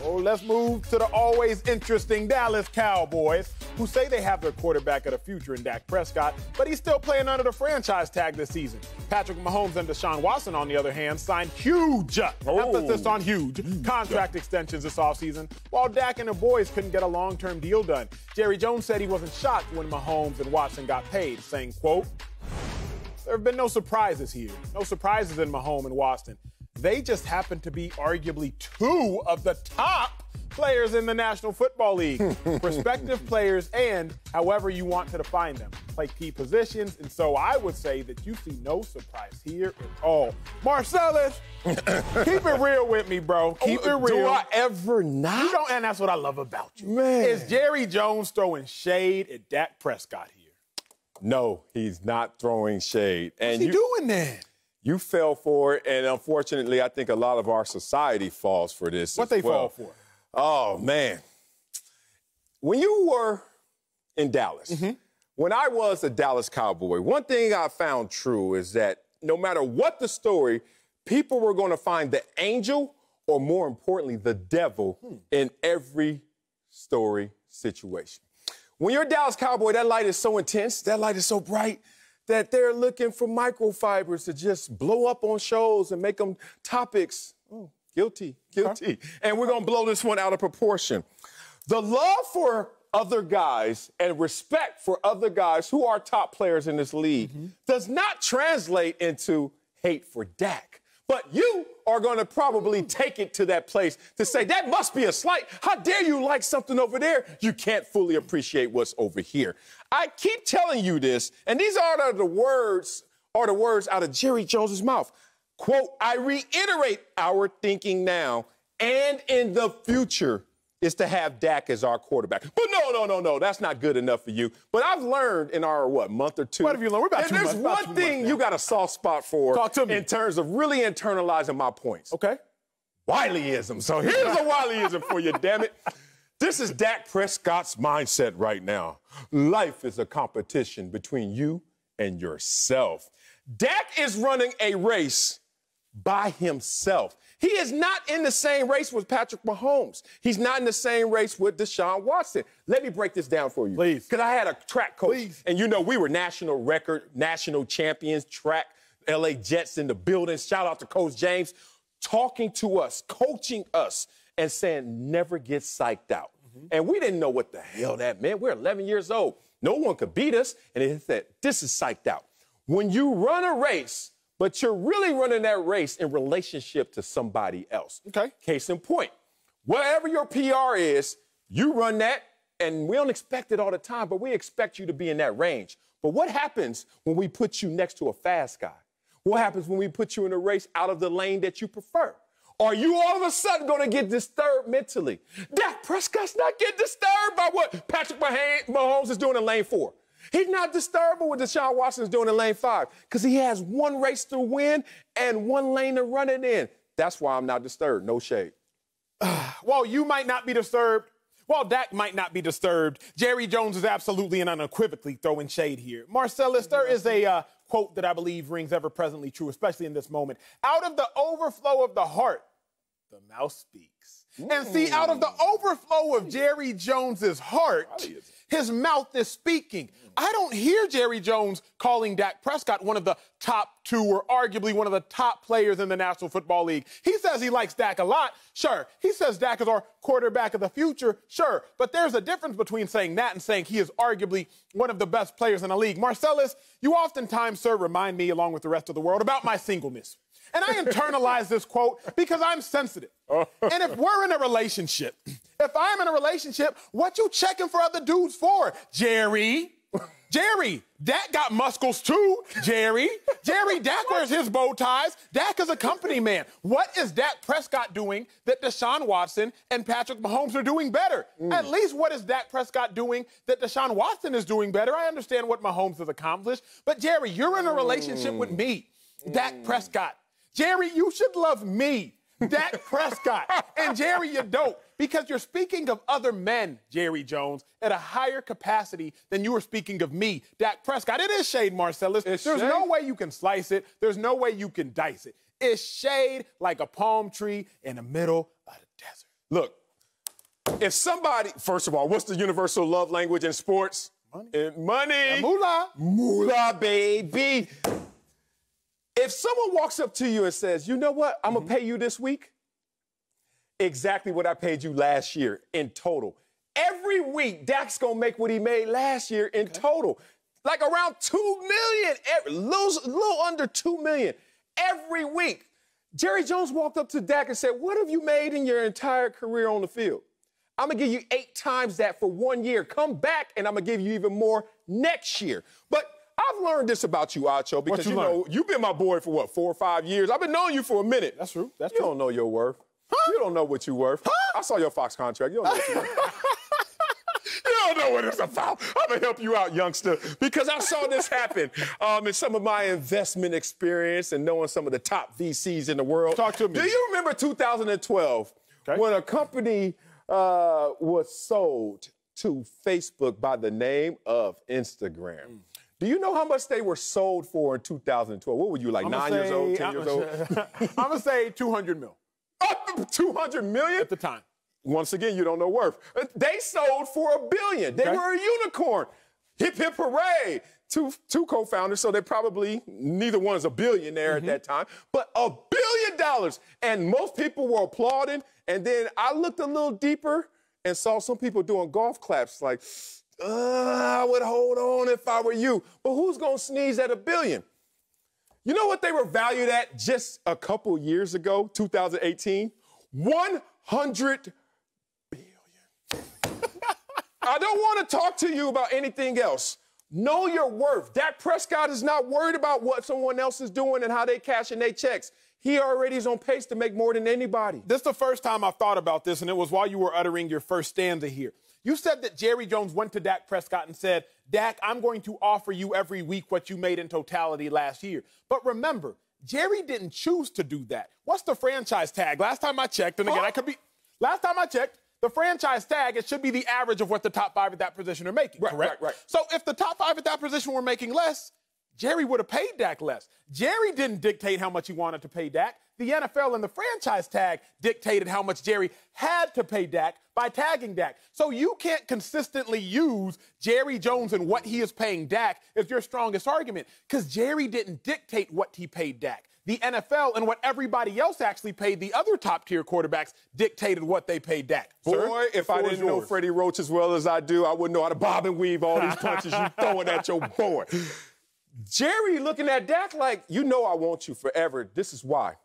Oh, let's move to the always interesting Dallas Cowboys, who say they have their quarterback of the future in Dak Prescott, but he's still playing under the franchise tag this season. Patrick Mahomes and Deshaun Watson, on the other hand, signed huge, emphasis on huge, contract extensions this offseason, while Dak and the boys couldn't get a long-term deal done. Jerry Jones said he wasn't shocked when Mahomes and Watson got paid, saying, quote, there have been no surprises here, no surprises in Mahomes and Watson. They just happen to be arguably two of the top players in the National Football League. Prospective players and however you want to define them. Play key positions, and so I would say that you see no surprise here at all. Marcellus, keep it real with me, bro. Keep it real. Do I ever not? You don't, and that's what I love about you. Man. Is Jerry Jones throwing shade at Dak Prescott here? No, he's not throwing shade. What's he doing then? You fell for it, and unfortunately, I think a lot of our society falls for this. What they fall for? Oh, man. When you were in Dallas, when I was a Dallas Cowboy, one thing I found true is that no matter what the story, people were going to find the angel, or more importantly, the devil in every story situation. When you're a Dallas Cowboy, that light is so intense, that light is so bright, that they're looking for microfibers to just blow up on shows and make them topics. Oh, guilty. And we're going to blow this one out of proportion. The love for other guys and respect for other guys who are top players in this league does not translate into hate for Dak. But you are going to probably take it to that place to say, that must be a slight. How dare you like something over there? You can't fully appreciate what's over here. I keep telling you this, and these are the words out of Jerry Jones's mouth. Quote, I reiterate our thinking now and in the future is to have Dak as our quarterback. But no, that's not good enough for you. But I've learned in our, month or two. What have you learned? We're about 2 months. There's one thing you got a soft spot for. Talk to me. In terms of really internalizing my points. Okay. Wileyism. So here's a Wileyism for you, damn it. This is Dak Prescott's mindset right now. Life is a competition between you and yourself. Dak is running a race by himself. He is not in the same race with Patrick Mahomes. He's not in the same race with Deshaun Watson. Let me break this down for you. Please. Because I had a track coach. Please. And we were national champions, track, LA Jets in the building. Shout out to Coach James, talking to us, coaching us, and saying, never get psyched out. And we didn't know what the hell that meant. We're 11 years old. No one could beat us. And it said, this is psyched out. When you run a race, but you're really running that race in relationship to somebody else. Okay. Case in point, whatever your PR is, you run that, and we don't expect it all the time, but we expect you to be in that range. But what happens when we put you next to a fast guy? What happens when we put you in a race out of the lane that you prefer? Are you all of a sudden going to get disturbed mentally? Dak Prescott's not getting disturbed by what Patrick Mahomes is doing in lane 4. He's not disturbed by what Deshaun Watson is doing in lane 5 because he has one race to win and one lane to run it in. That's why I'm not disturbed. No shade. Well, you might not be disturbed. Well, Dak might not be disturbed. Jerry Jones is absolutely and unequivocally throwing shade here. Marcellus, there is a quote that I believe rings ever presently true, especially in this moment. Out of the overflow of the heart, the mouth speaks. And see, out of the overflow of Jerry Jones's heart, his mouth is speaking. I don't hear Jerry Jones calling Dak Prescott one of the top 2 or arguably one of the top players in the National Football League. He says he likes Dak a lot. Sure. He says Dak is our quarterback of the future. Sure. But there's a difference between saying that and saying he is arguably one of the best players in the league. Marcellus, you oftentimes, sir, remind me, along with the rest of the world, about my singleness. And I internalize this quote because I'm sensitive. And if we're in a relationship, if I'm in a relationship, what you checking for other dudes for? Jerry, Dak got muscles too, Jerry. Dak wears his bow ties. Dak is a company man. What is Dak Prescott doing that Deshaun Watson and Patrick Mahomes are doing better? At least what is Dak Prescott doing that Deshaun Watson is doing better? I understand what Mahomes has accomplished, but Jerry, you're in a relationship with me, Dak Prescott. Jerry, you should love me, Dak Prescott. And Jerry, you don't, because you're speaking of other men, Jerry Jones, at a higher capacity than you were speaking of me, Dak Prescott. It is shade, Marcellus. There's no way you can slice it. There's no way you can dice it. It's shade like a palm tree in the middle of the desert. Look, if somebody, first of all, what's the universal love language in sports? Money. Money. Yeah, moolah. Moolah, baby. If someone walks up to you and says, you know what, I'm going to pay you this week, exactly what I paid you last year in total. Every week, Dak's going to make what he made last year in total. Like around $2 million, little under $2 million every week. Jerry Jones walked up to Dak and said, what have you made in your entire career on the field? I'm going to give you 8 times that for 1 year. Come back, and I'm going to give you even more next year. But I've learned this about you, Acho, because you know you've been my boy for what, 4 or 5 years. I've been knowing you for a minute. That's true. You don't know your worth. Huh? You don't know what you're worth. Huh? I saw your Fox contract. You don't know what you're worth. You don't know what it's about. I'm going to help you out, youngster, because I saw this happen in some of my investment experience and knowing some of the top VCs in the world. Talk to me. Do you remember 2012 when a company was sold to Facebook by the name of Instagram? Do you know how much they were sold for in 2012? What were you, like 9 years old, 10 years old? I'm going to say 200 mil. 200 million? At the time. Once again, you don't know worth. They sold for $1 billion. They were a unicorn. Hip, hip, hooray. Two co-founders, so they probably, neither one's a billionaire at that time, but $1 billion. And most people were applauding. And then I looked a little deeper and saw some people doing golf claps like, I would hold on if I were you. But who's going to sneeze at $1 billion? You know what they were valued at just a couple years ago, 2018? 100 billion. I don't want to talk to you about anything else. Know your worth. Dak Prescott is not worried about what someone else is doing and how they cash in their checks. He already is on pace to make more than anybody. This is the first time I've thought about this, and it was while you were uttering your first stanza here. You said that Jerry Jones went to Dak Prescott and said, Dak, I'm going to offer you every week what you made in totality last year. But remember, Jerry didn't choose to do that. What's the franchise tag? Last time I checked, and again, last time I checked, the franchise tag, it should be the average of what the top 5 at that position are making, correct? Right. So if the top 5 at that position were making less, Jerry would have paid Dak less. Jerry didn't dictate how much he wanted to pay Dak. The NFL and the franchise tag dictated how much Jerry had to pay Dak by tagging Dak. So you can't consistently use Jerry Jones and what he is paying Dak as your strongest argument, because Jerry didn't dictate what he paid Dak. the NFL and what everybody else actually paid the other top-tier quarterbacks dictated what they paid Dak. Boy, if I didn't know Freddie Roach as well as I do, I wouldn't know how to bob and weave all these punches you throwing at your boy. Jerry looking at Dak like, you know I want you forever. This is why.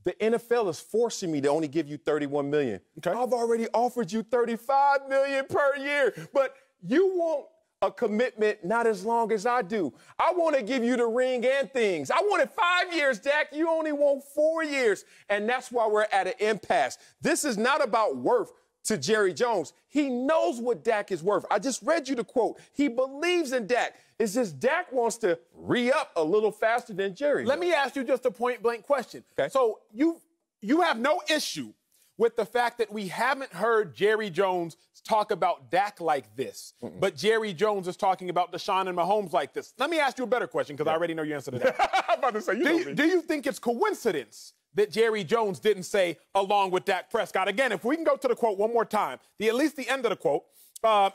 The NFL is forcing me to only give you $31 million. Okay. I've already offered you $35 million per year, but you want a commitment not as long as I do. I want to give you the ring and things. I wanted 5 years, Dak. You only want 4 years, and that's why we're at an impasse. This is not about worth to Jerry Jones. He knows what Dak is worth. I just read you the quote. He believes in Dak. It's just Dak wants to re-up a little faster than Jerry. Let me ask you just a point-blank question. Okay. So you have no issue with the fact that we haven't heard Jerry Jones talk about Dak like this, but Jerry Jones is talking about Deshaun and Mahomes like this. Let me ask you a better question, because I already know your answer to that. I'm about to say, do you think it's coincidence that Jerry Jones didn't say along with Dak Prescott? Again, if we can go to the quote one more time, at least the end of the quote,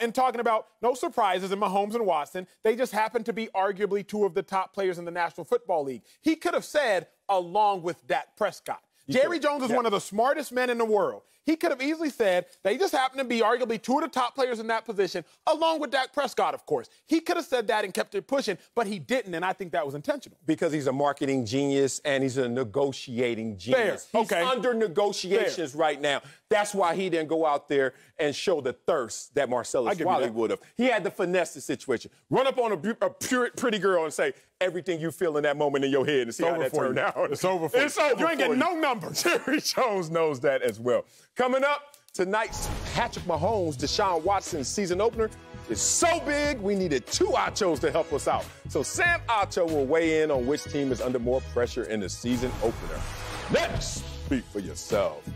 in talking about no surprises in Mahomes and Watson, they just happen to be arguably two of the top players in the National Football League. He could have said along with Dak Prescott. Jerry Jones is one of the smartest men in the world. He could have easily said they just happen to be arguably two of the top players in that position, along with Dak Prescott, of course. He could have said that and kept it pushing, but he didn't, and I think that was intentional. Because he's a marketing genius and he's a negotiating genius. Fair. He's under negotiations right now. That's why he didn't go out there and show the thirst that Marcellus Wiley would have. He had to finesse the situation. Run up on a pretty girl and say everything you feel in that moment in your head and see how that turned out. It's over for you. It's over. You ain't getting no numbers. Jerry Jones knows that as well. Coming up, tonight's Patrick Mahomes, Deshaun Watson season opener is so big, we needed two Achos to help us out. So Sam Acho will weigh in on which team is under more pressure in the season opener. Next, speak for yourself.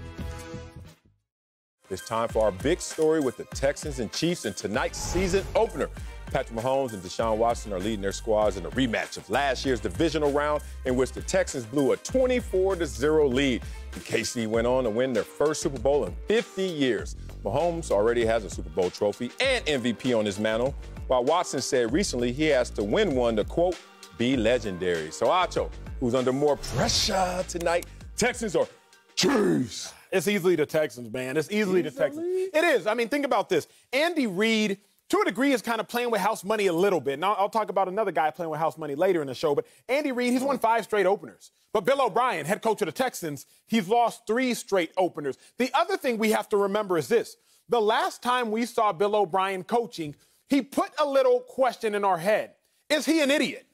It's time for our big story with the Texans and Chiefs in tonight's season opener. Patrick Mahomes and Deshaun Watson are leading their squads in a rematch of last year's divisional round in which the Texans blew a 24-0 lead. And KC went on to win their first Super Bowl in 50 years. Mahomes already has a Super Bowl trophy and MVP on his mantle, while Watson said recently he has to win one to, quote, be legendary. So, Acho, who's under more pressure tonight, Texans or Chiefs? It's easily the Texans, man. It's easily the Texans. It is. I mean, think about this. Andy Reid, to a degree, is kind of playing with house money a little bit. Now, I'll talk about another guy playing with house money later in the show, but Andy Reid, he's won 5 straight openers. But Bill O'Brien, head coach of the Texans, he's lost 3 straight openers. The other thing we have to remember is this. The last time we saw Bill O'Brien coaching, he put a little question in our head. Is he an idiot?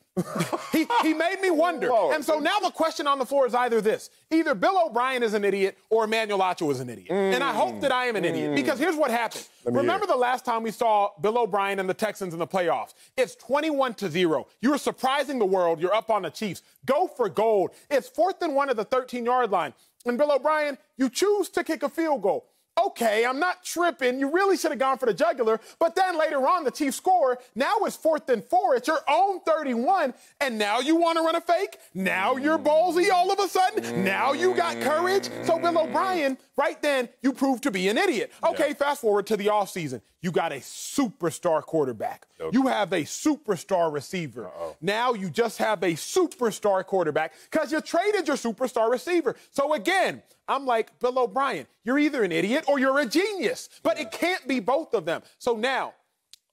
he made me wonder. Whoa. And so now the question on the floor is either this. Either Bill O'Brien is an idiot or Emmanuel Acho is an idiot. And I hope that I am an idiot, because here's what happened. Remember the last time we saw Bill O'Brien and the Texans in the playoffs? It's 21-0. You're surprising the world. You're up on the Chiefs. Go for gold. It's 4th and 1 at the 13-yard line. And Bill O'Brien, you choose to kick a field goal. Okay, I'm not tripping. You really should have gone for the jugular. But then later on, the Chiefs score. Now it's 4th and 4. It's your own 31. And now you want to run a fake? Now you're ballsy all of a sudden? Now you got courage? So Bill O'Brien, right then, you proved to be an idiot. Okay, fast forward to the offseason. You got a superstar quarterback. Okay. You have a superstar receiver. Now you just have a superstar quarterback because you traded your superstar receiver. So again, I'm like, Bill O'Brien, you're either an idiot or you're a genius. But it can't be both of them. So now,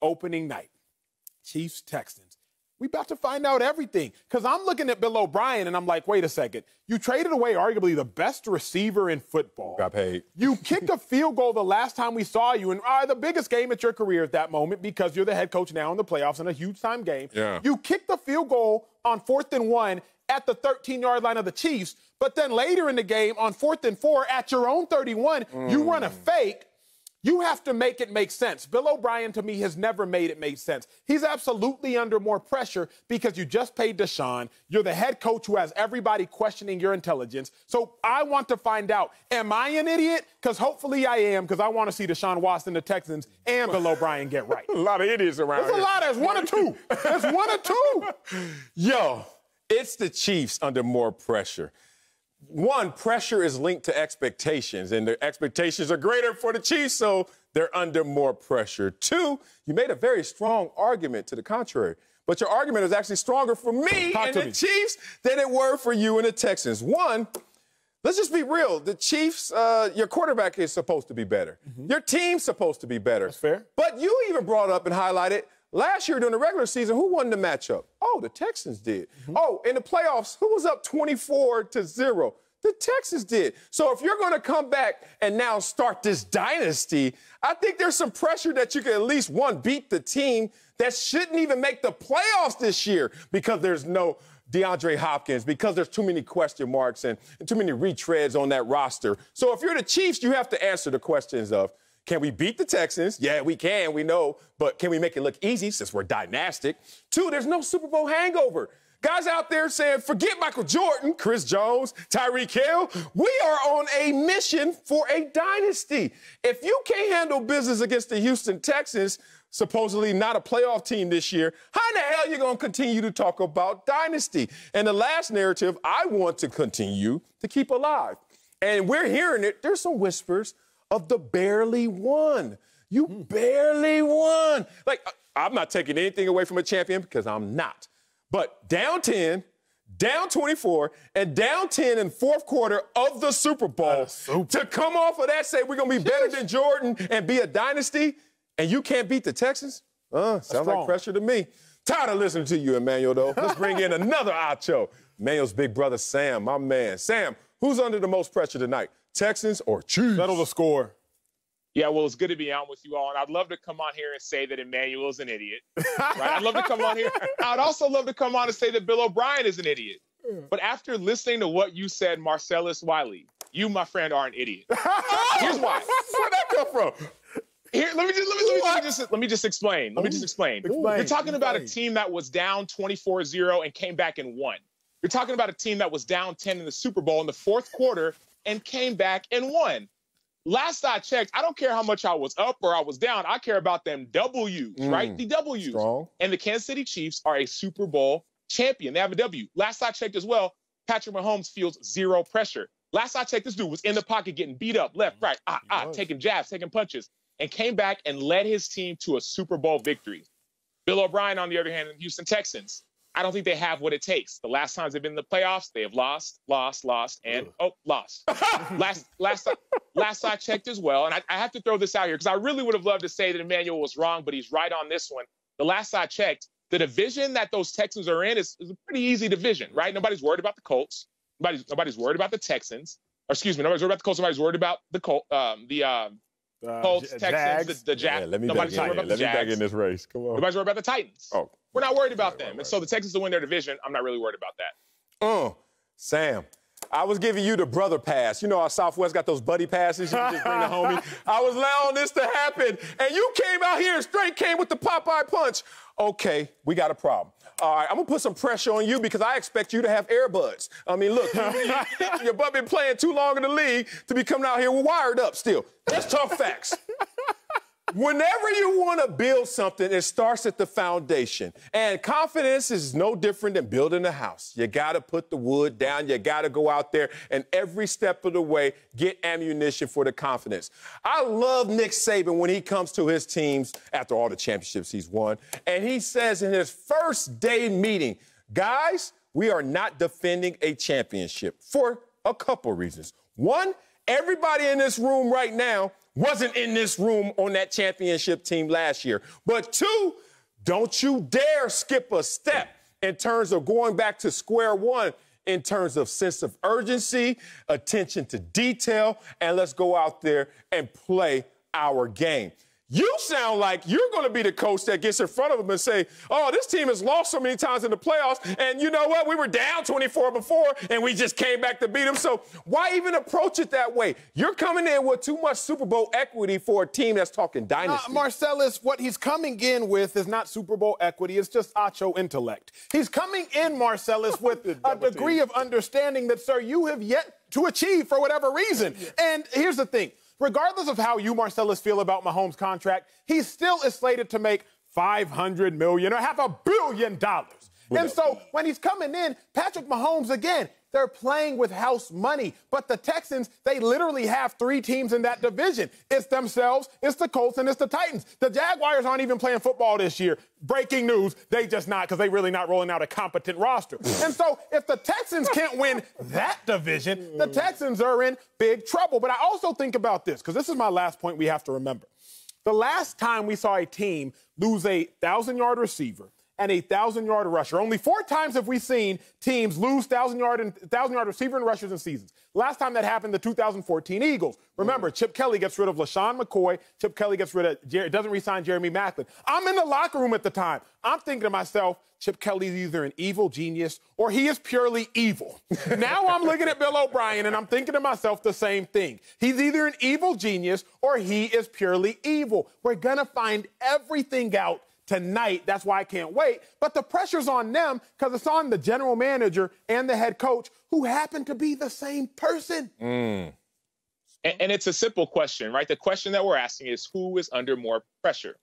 opening night, Chiefs, Texans. We about to find out everything. Because I'm looking at Bill O'Brien, and I'm like, wait a second. You traded away arguably the best receiver in football. Got paid. You kicked a field goal the last time we saw you in the biggest game at your career at that moment, because you're the head coach now in the playoffs in a huge-time game. Yeah. You kicked the field goal on 4th and 1 at the 13-yard line of the Chiefs, but then later in the game on 4th and 4 at your own 31, you run a fake. You have to make it make sense. Bill O'Brien, to me, has never made it make sense. He's absolutely under more pressure because you just paid Deshaun. You're the head coach who has everybody questioning your intelligence. So I want to find out, am I an idiot? Because hopefully I am, because I want to see Deshaun Watson, the Texans, and Bill O'Brien get right. A lot of idiots around here. There's a lot. There's 1 or 2. There's 1 or 2. Yo, it's the Chiefs under more pressure. 1, pressure is linked to expectations, and the expectations are greater for the Chiefs, so they're under more pressure. 2, you made a very strong argument to the contrary. but your argument is actually stronger for me and the Chiefs than it were for you and the Texans. One, let's just be real. The Chiefs, your quarterback is supposed to be better. Your team's supposed to be better. That's fair. But you even brought up and highlighted last year during the regular season, who won the matchup? Oh, the Texans did. Oh, in the playoffs, who was up 24-0? The Texans did. So if you're going to come back and now start this dynasty, I think there's some pressure that you can at least, one, beat the team that shouldn't even make the playoffs this year because there's no DeAndre Hopkins, because there's too many question marks and too many retreads on that roster. So if you're the Chiefs, you have to answer the questions of, can we beat the Texans? Yeah, we can, we know. But can we make it look easy since we're dynastic? Two, there's no Super Bowl hangover. Guys out there saying, forget Michael Jordan, Chris Jones, Tyreek Hill. We are on a mission for a dynasty. If you can't handle business against the Houston Texans, supposedly not a playoff team this year, how in the hell are you going to continue to talk about dynasty? And the last narrative I want to continue to keep alive. And we're hearing it. There's some whispers of the barely won. You barely won. Like, I'm not taking anything away from a champion because I'm not. But down 10, down 24, and down 10 in fourth quarter of the Super Bowl to come off of that, say we're going to be better than Jordan and be a dynasty, and you can't beat the Texans? Sounds like pressure to me. Tired of listening to you, Emmanuel, though. Let's bring in another Acho. Emmanuel's big brother, Sam, my man. Sam, who's under the most pressure tonight? Texans or Chiefs? Settle the score. Yeah, well, it's good to be on with you all, and I'd love to come on here and say that Emmanuel's an idiot. Right? I'd love to come on here. I'd also love to come on and say that Bill O'Brien is an idiot. But after listening to what you said, Marcellus Wiley, you, my friend, are an idiot. Here's why. Where'd that come from? Here, let me just explain. You're talking about a team that was down 24-0 and came back and won. You're talking about a team that was down 10 in the Super Bowl in the fourth quarter and came back and won. Last I checked, I don't care how much I was up or I was down. I care about them W's, right? The W's. Strong. And the Kansas City Chiefs are a Super Bowl champion. They have a W. Last I checked as well, Patrick Mahomes feels zero pressure. Last I checked, this dude was in the pocket getting beat up, left, right, taking jabs, taking punches, and came back and led his team to a Super Bowl victory. Bill O'Brien, on the other hand, in the Houston Texans, I don't think they have what it takes. The last times they've been in the playoffs, they have lost, and lost. Last I checked as well, and I have to throw this out here because I really would have loved to say that Emmanuel was wrong, but he's right on this one. The last I checked, the division that those Texans are in is a pretty easy division, right? Nobody's worried about the Colts. Nobody's worried about the Texans. Or excuse me, nobody's worried about the Colts. Nobody's worried about the Colts, Texans, Jags. the Jags. Yeah, let me nobody's worried about the Jags. back in this race. Come on. Nobody's worried about the Titans. Oh. We're not worried about them. And so the Texans to win their division, I'm not really worried about that. Sam, I was giving you the brother pass. You know how Southwest got those buddy passes? You can just bring the homie. I was allowing this to happen, and you came out here and straight came with the Popeye punch. Okay, we got a problem. All right, I'm going to put some pressure on you because I expect you to have earbuds. I mean, look, your butt been playing too long in the league to be coming out here wired up still. Let's talk facts. Whenever you want to build something, it starts at the foundation. And confidence is no different than building a house. You got to put the wood down. You got to go out there and every step of the way get ammunition for the confidence. I love Nick Saban when he comes to his teams after all the championships he's won. And he says in his first day meeting, guys, we are not defending a championship for a couple reasons. One, everybody in this room right now wasn't in this room on that championship team last year. But two, don't you dare skip a step in terms of going back to square one in terms of sense of urgency, attention to detail, and let's go out there and play our game. You sound like you're going to be the coach that gets in front of them and say, oh, this team has lost so many times in the playoffs, and you know what? We were down 24 before, and we just came back to beat them. So why even approach it that way? You're coming in with too much Super Bowl equity for a team that's talking dynasty. Marcellus, what he's coming in with is not Super Bowl equity. It's just Acho intellect. He's coming in, Marcellus, with a degree of understanding that, sir, you have yet to achieve for whatever reason. And here's the thing. Regardless of how you, Marcellus, feel about Mahomes' contract, he still is slated to make $500 million or $500 million. And so when he's coming in, Patrick Mahomes, again, They're playing with house money. But the Texans, they literally have 3 teams in that division. It's themselves, it's the Colts, and it's the Titans. The Jaguars aren't even playing football this year. Breaking news, they just not, because they really not rolling out a competent roster. And so if the Texans can't win that division, the Texans are in big trouble. But I also think about this, because this is my last point we have to remember. The last time we saw a team lose a 1,000-yard receiver and a 1,000-yard rusher. Only 4 times have we seen teams lose 1,000-yard receiver and rushers in seasons. Last time that happened, the 2014 Eagles. Remember, Chip Kelly gets rid of LaShawn McCoy. Chip Kelly gets rid of, doesn't re-sign Jeremy Maclin. I'm in the locker room at the time. I'm thinking to myself, Chip Kelly's either an evil genius or he is purely evil. Now I'm looking at Bill O'Brien and I'm thinking to myself the same thing. He's either an evil genius or he is purely evil. We're going to find everything out tonight. That's why I can't wait. But the pressure's on them because it's on the general manager and the head coach who happen to be the same person. And it's a simple question, right? The question that we're asking is who is under more pressure?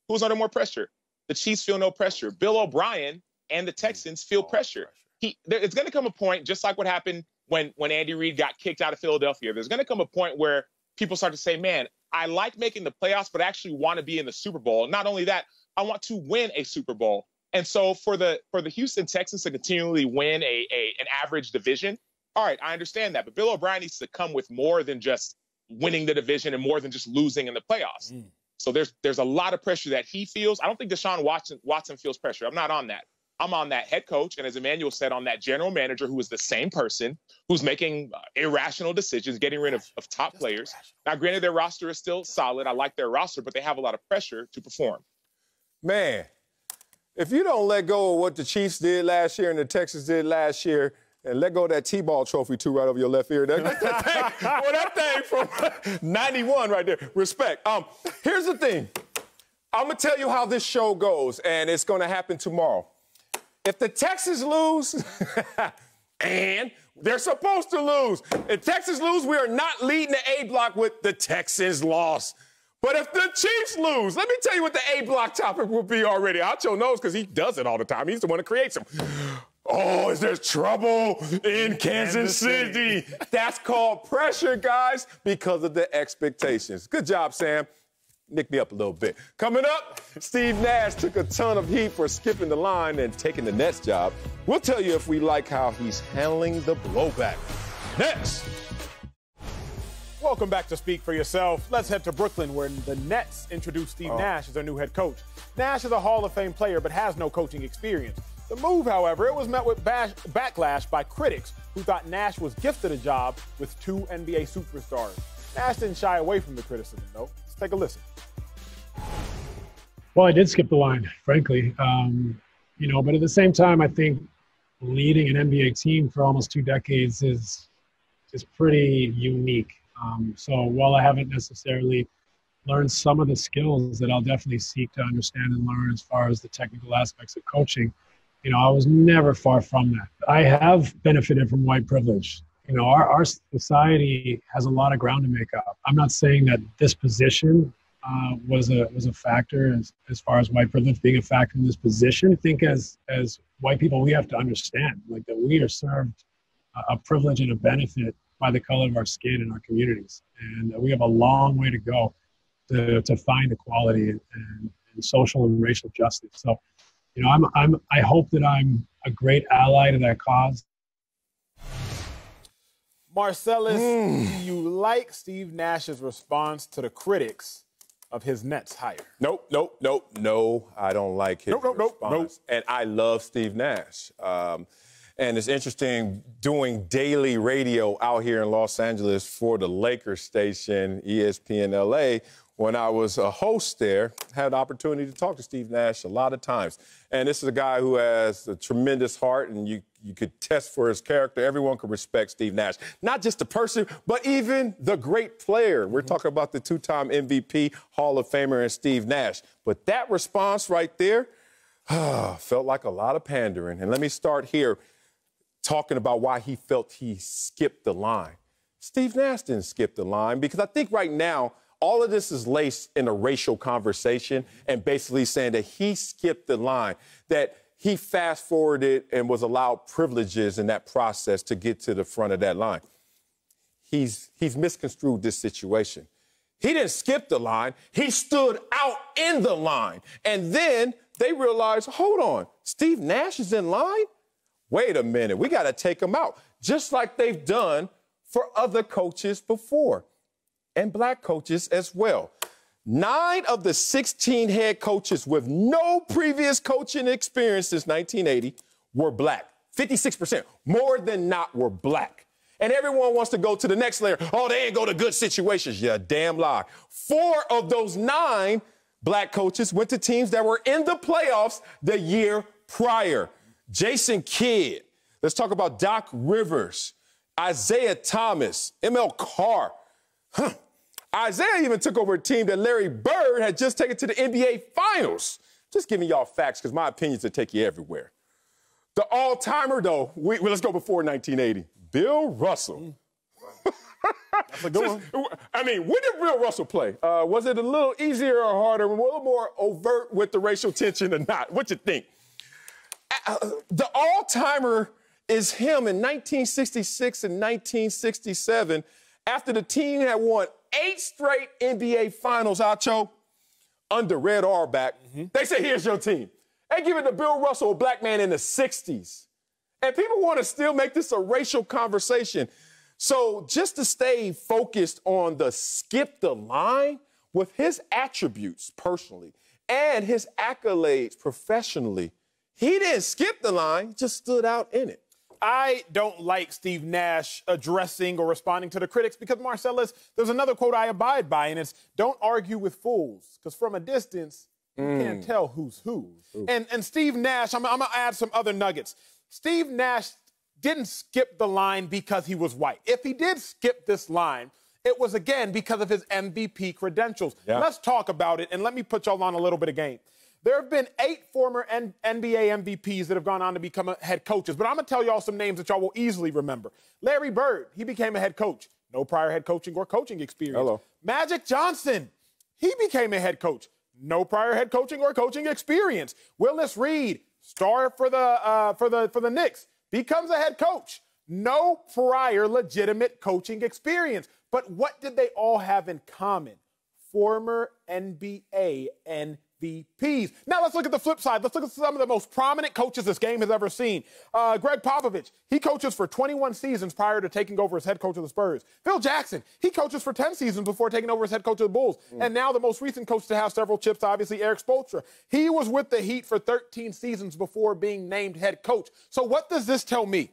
Who's under more pressure? The Chiefs feel no pressure. Bill O'Brien and the Texans feel pressure. It's going to come a point, just like what happened when Andy Reid got kicked out of Philadelphia. There's going to come a point where people start to say, man, I like making the playoffs, but I actually want to be in the Super Bowl. Not only that, I want to win a Super Bowl. And so for the Houston Texans to continually win an average division, all right, I understand that. But Bill O'Brien needs to come with more than just winning the division and more than just losing in the playoffs. So there's a lot of pressure that he feels. I don't think Deshaun Watson feels pressure. I'm not on that. I'm on that head coach, and as Emmanuel said, on that general manager who is the same person who's making irrational decisions, getting rid of top players. Now, granted, their roster is still solid. I like their roster, but they have a lot of pressure to perform. Man, if you don't let go of what the Chiefs did last year and the Texans did last year, and let go of that T-ball trophy, too, right over your left ear. That thing from 91 right there. Respect. Here's the thing. I'm going to tell you how this show goes, and it's going to happen tomorrow. If the Texans lose, and they're supposed to lose. If Texans lose, we are not leading the A block with the Texans loss. But if the Chiefs lose, let me tell you what the A block topic will be already. Acho knows because he does it all the time. He's the one that creates them. Oh, is there trouble in Kansas City? That's called pressure, guys, because of the expectations. Good job, Sam. Nick me up a little bit. Coming up, Steve Nash took a ton of heat for skipping the line and taking the Nets job. We'll tell you if we like how he's handling the blowback. Next. Welcome back to Speak for Yourself. Let's head to Brooklyn, where the Nets introduced Steve Nash as their new head coach. Nash is a Hall of Fame player, but has no coaching experience. The move, however, it was met with backlash by critics who thought Nash was gifted a job with 2 NBA superstars. Nash didn't shy away from the criticism, though. Let's take a listen. Well, I did skip the line, frankly. But at the same time, I think leading an NBA team for almost 2 decades is pretty unique. So while I haven't necessarily learned some of the skills that I'll definitely seek to understand and learn as far as the technical aspects of coaching, I was never far from that. I have benefited from white privilege. Our society has a lot of ground to make up. I'm not saying that this position was a factor as far as white privilege being a factor in this position. I think as white people, we have to understand that we are served a privilege and a benefit by the color of our skin in our communities. And we have a long way to go to find equality and social and racial justice. So, I hope that I'm a great ally to that cause. Marcellus, do you like Steve Nash's response to the critics of his Nets hire? Nope. No, I don't like his response. And I love Steve Nash. And it's interesting doing daily radio out here in Los Angeles for the Lakers station, ESPN LA. When I was a host there, had the opportunity to talk to Steve Nash a lot of times. And this is a guy who has a tremendous heart, and you could test for his character. Everyone could respect Steve Nash. Not just the person, but even the great player. We're talking about the 2-time MVP, Hall of Famer, and Steve Nash. But that response right there felt like a lot of pandering. And let me start here talking about why he felt he skipped the line. Steve Nash didn't skip the line because I think right now, all of this is laced in a racial conversation and basically saying that he skipped the line, that he fast-forwarded and was allowed privileges in that process to get to the front of that line. He's misconstrued this situation. He didn't skip the line. He stood out in the line. And then they realized, hold on, Steve Nash is in line? Wait a minute, we got to take him out, just like they've done for other coaches before, and black coaches as well. 9 of the 16 head coaches with no previous coaching experience since 1980 were black. 56%, more than not, were black. And everyone wants to go to the next layer. Oh, they ain't go to good situations. Yeah, damn lie. 4 of those 9 black coaches went to teams that were in the playoffs the year prior. Jason Kidd. Let's talk about Doc Rivers, Isaiah Thomas, M.L. Carr. Isaiah even took over a team that Larry Bird had just taken to the NBA Finals. Just giving y'all facts because my opinions will take you everywhere. The all-timer, though, let's go before 1980. Bill Russell. That's a good one. I mean, when did Bill Russell play? Was it a little easier or harder, a little more overt with the racial tension or not? What you think? The all-timer is him in 1966 and 1967 after the team had won 8 straight NBA Finals, Acho, under Red Auerbach. They say, here's your team. They give it to Bill Russell, a black man in the 60s. And people want to still make this a racial conversation. So just to stay focused on the skip the line with his attributes personally and his accolades professionally, he didn't skip the line, he just stood out in it. I don't like Steve Nash addressing or responding to the critics because, Marcellus, there's another quote I abide by, and it's, don't argue with fools, because from a distance, you can't tell who's who. And Steve Nash, I'm going to add some other nuggets. Steve Nash didn't skip the line because he was white. If he did skip this line, it was, again, because of his MVP credentials. Yeah. Let's talk about it, and let me put y'all on a little bit of game. There have been 8 former NBA MVPs that have gone on to become head coaches, but I'm going to tell y'all some names that y'all will easily remember. Larry Bird, he became a head coach. No prior head coaching or coaching experience. Hello. Magic Johnson, he became a head coach. No prior head coaching or coaching experience. Willis Reed, star for the Knicks, becomes a head coach. No prior legitimate coaching experience. But what did they all have in common? Former NBA MVPs. Now let's look at the flip side. Let's look at some of the most prominent coaches this game has ever seen. Greg Popovich, he coaches for 21 seasons prior to taking over as head coach of the Spurs. Phil Jackson, he coaches for 10 seasons before taking over as head coach of the Bulls. And now the most recent coach to have several chips, obviously, Eric Spoelstra. He was with the Heat for 13 seasons before being named head coach. So what does this tell me?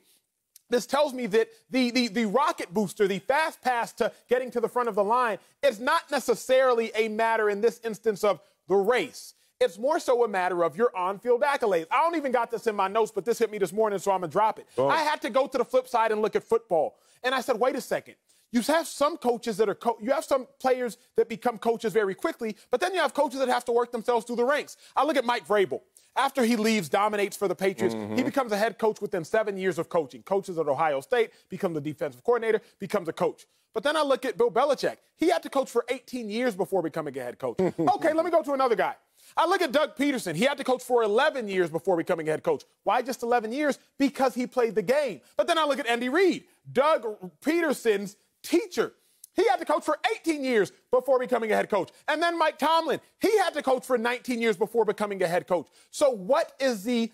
This tells me that the rocket booster, the fast pass to getting to the front of the line, is not necessarily a matter in this instance of the race. It's more so a matter of your on-field accolades. I don't even got this in my notes, but this hit me this morning, so I'm going to drop it. I had to go to the flip side and look at football. And I said, wait a second. You have some coaches that are you have some players that become coaches very quickly, but then you have coaches that have to work themselves through the ranks. I look at Mike Vrabel. After he leaves, dominates for the Patriots, he becomes a head coach within 7 years of coaching. Coaches at Ohio State, becomes a defensive coordinator, becomes a coach. But then I look at Bill Belichick. He had to coach for 18 years before becoming a head coach. Okay, let me go to another guy. I look at Doug Peterson. He had to coach for 11 years before becoming a head coach. Why just 11 years? Because he played the game. But then I look at Andy Reid, Doug Peterson's teacher. He had to coach for 18 years before becoming a head coach. And then Mike Tomlin, he had to coach for 19 years before becoming a head coach. So what is the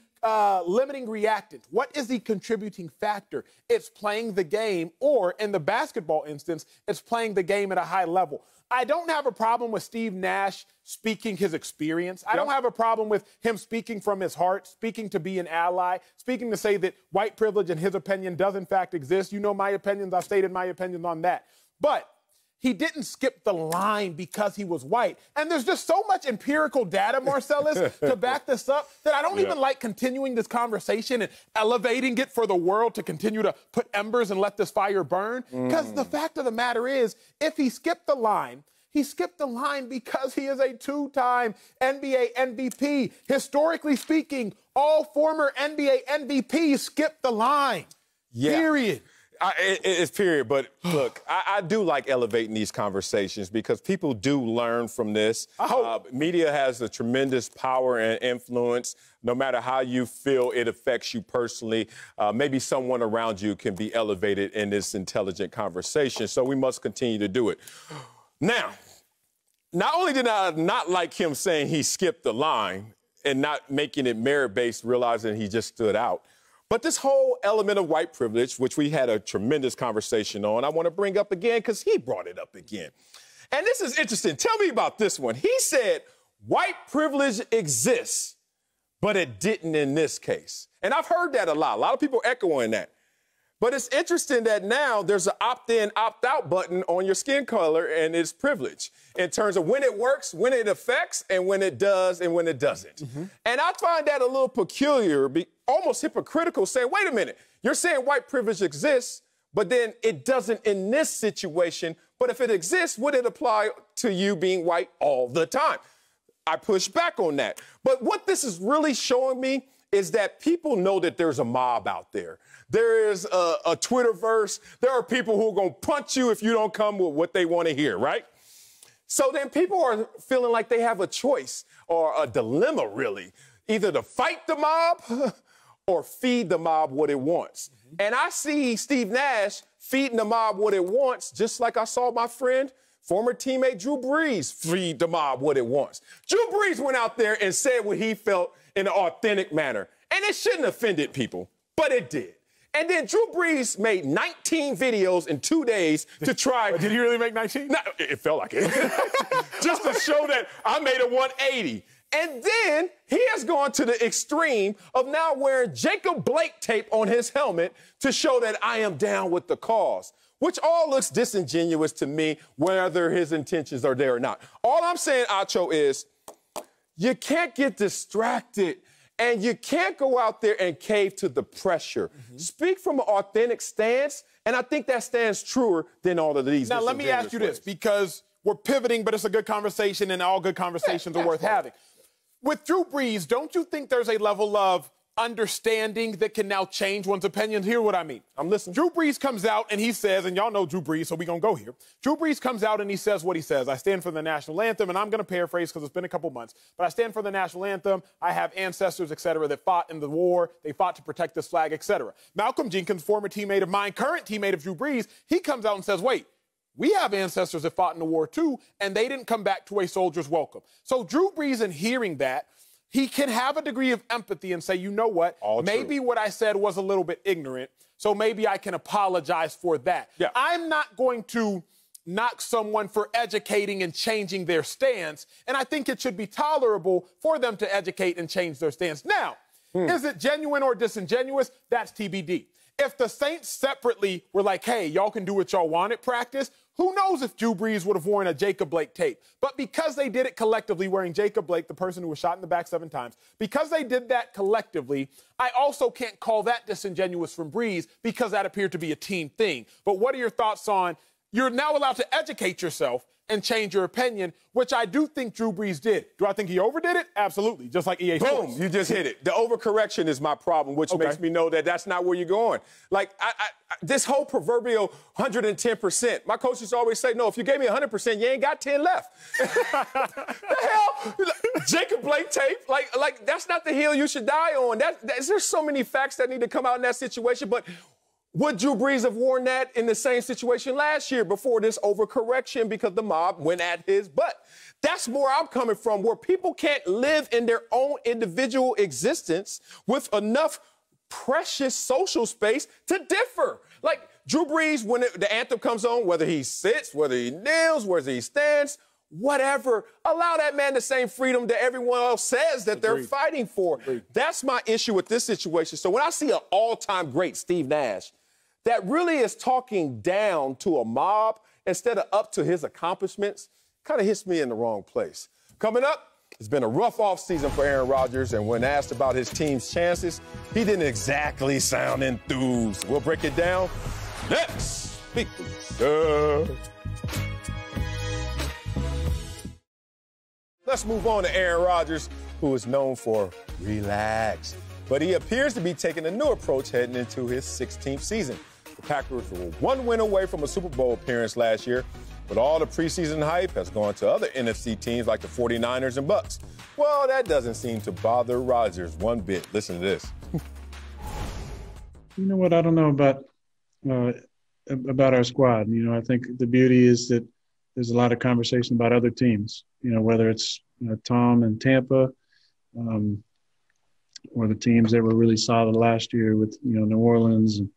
limiting reactant? What is the contributing factor? It's playing the game, or in the basketball instance, it's playing the game at a high level. I don't have a problem with Steve Nash speaking his experience. I don't have a problem with him speaking from his heart, speaking to be an ally, speaking to say that white privilege, in his opinion, does in fact exist. You know my opinions. I've stated my opinions on that. But he didn't skip the line because he was white. And there's just so much empirical data, Marcellus, to back this up that I don't even like continuing this conversation and elevating it for the world to continue to put embers and let this fire burn. Because the fact of the matter is, if he skipped the line, he skipped the line because he is a 2-time NBA MVP. Historically speaking, all former NBA MVPs skip the line. Period. It's period. But look, I do like elevating these conversations because people do learn from this. Media has a tremendous power and influence. No matter how you feel it affects you personally, maybe someone around you can be elevated in this intelligent conversation. So we must continue to do it. Now, not only did I not like him saying he skipped the line and not making it merit-based, realizing he just stood out, but this whole element of white privilege, which we had a tremendous conversation on, I want to bring up again because he brought it up again. And this is interesting. Tell me about this one. He said white privilege exists, but it didn't in this case. And I've heard that a lot. A lot of people echoing that. But it's interesting that now there's an opt-in, opt-out button on your skin color, and it's privilege in terms of when it works, when it affects, and when it does, and when it doesn't. And I find that a little peculiar, almost hypocritical, saying, wait a minute, you're saying white privilege exists, but then it doesn't in this situation. But if it exists, would it apply to you being white all the time? I push back on that. But what this is really showing me is that people know that there's a mob out there. There is a Twitterverse. There are people who are going to punch you if you don't come with what they want to hear, right? So then people are feeling like they have a choice or a dilemma, really, either to fight the mob or feed the mob what it wants. And I see Steve Nash feeding the mob what it wants, just like I saw my friend, former teammate Drew Brees, feed the mob what it wants. Drew Brees went out there and said what he felt in an authentic manner. And it shouldn't have offended people, but it did. And then Drew Brees made 19 videos in 2 days to try. Did he really make 19? No, it felt like it. Just to show that I made a 180. And then he has gone to the extreme of now wearing Jacob Blake tape on his helmet to show that I am down with the cause, which all looks disingenuous to me, whether his intentions are there or not. All I'm saying, Acho, is you can't get distracted. And you can't go out there and cave to the pressure. Speak from an authentic stance, and I think that stands truer than all of these. Now, let me ask you this, because we're pivoting, but it's a good conversation, and all good conversations are worth having. With Drew Brees, don't you think there's a level of understanding that can now change one's opinion? Hear what I mean. I'm listening. Drew Brees comes out and he says, and y'all know Drew Brees, so we're going to go here. Drew Brees comes out and he says what he says. I stand for the national anthem, and I'm going to paraphrase because it's been a couple months, but I stand for the national anthem. I have ancestors, et cetera, that fought in the war. They fought to protect this flag, et cetera. Malcolm Jenkins, former teammate of mine, current teammate of Drew Brees, he comes out and says, wait, we have ancestors that fought in the war too, and they didn't come back to a soldier's welcome. So Drew Brees, in hearing that, he can have a degree of empathy and say, you know what, maybe what I said was a little bit ignorant, so maybe I can apologize for that. Yeah. I'm not going to knock someone for educating and changing their stance, and I think it should be tolerable for them to educate and change their stance. Now, is it genuine or disingenuous? That's TBD. If the Saints separately were like, hey, y'all can do what y'all want at practice, who knows if Drew Brees would have worn a Jacob Blake tape. But because they did it collectively, wearing Jacob Blake, the person who was shot in the back 7 times, because they did that collectively, I also can't call that disingenuous from Brees because that appeared to be a team thing. But what are your thoughts on, you're now allowed to educate yourself and change your opinion, which I do think Drew Brees did. Do I think he overdid it? Absolutely, just like EA Sports. Boom, you just hit it. The overcorrection is my problem, which makes me know that that's not where you're going. Like, this whole proverbial 110%, my coaches always say, no, if you gave me 100%, you ain't got 10 left. The hell? Jacob Blake tape? Like that's not the hill you should die on. There's so many facts that need to come out in that situation, but would Drew Brees have worn that in the same situation last year before this overcorrection because the mob went at his butt? That's where I'm coming from, where people can't live in their own individual existence with enough precious social space to differ. Like Drew Brees, when the anthem comes on, whether he sits, whether he kneels, whether he stands, whatever, allow that man the same freedom that everyone else says that they're fighting for. That's my issue with this situation. So when I see an all-time great Steve Nash that really is talking down to a mob instead of up to his accomplishments, kind of hits me in the wrong place. Coming up, it's been a rough offseason for Aaron Rodgers, and when asked about his team's chances, he didn't exactly sound enthused. We'll break it down next. Speak for yourself. Let's move on to Aaron Rodgers, who is known for relax. But he appears to be taking a new approach heading into his 16th season. The Packers were one win away from a Super Bowl appearance last year, but all the preseason hype has gone to other NFC teams like the 49ers and Bucks. Well, that doesn't seem to bother Rodgers one bit. Listen to this. You know what? I don't know about our squad. You know, I think the beauty is that there's a lot of conversation about other teams, you know, whether it's Tom and Tampa or the teams that were really solid last year with, you know, New Orleans and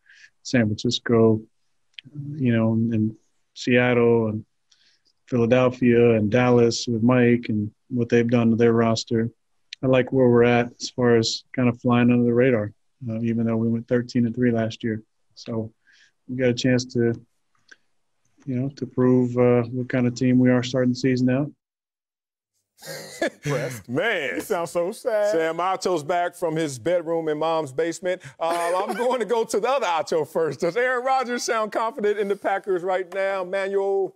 San Francisco, you know, and Seattle and Philadelphia and Dallas with Mike and what they've done to their roster. I like where we're at as far as kind of flying under the radar, even though we went 13-3 last year. So we got a chance to, you know, to prove what kind of team we are starting the season out. Man, you sound so sad. Sam Otto's back from his bedroom in mom's basement. I'm going to go to the other Otto first. Does Aaron Rodgers sound confident in the Packers right now, Manuel?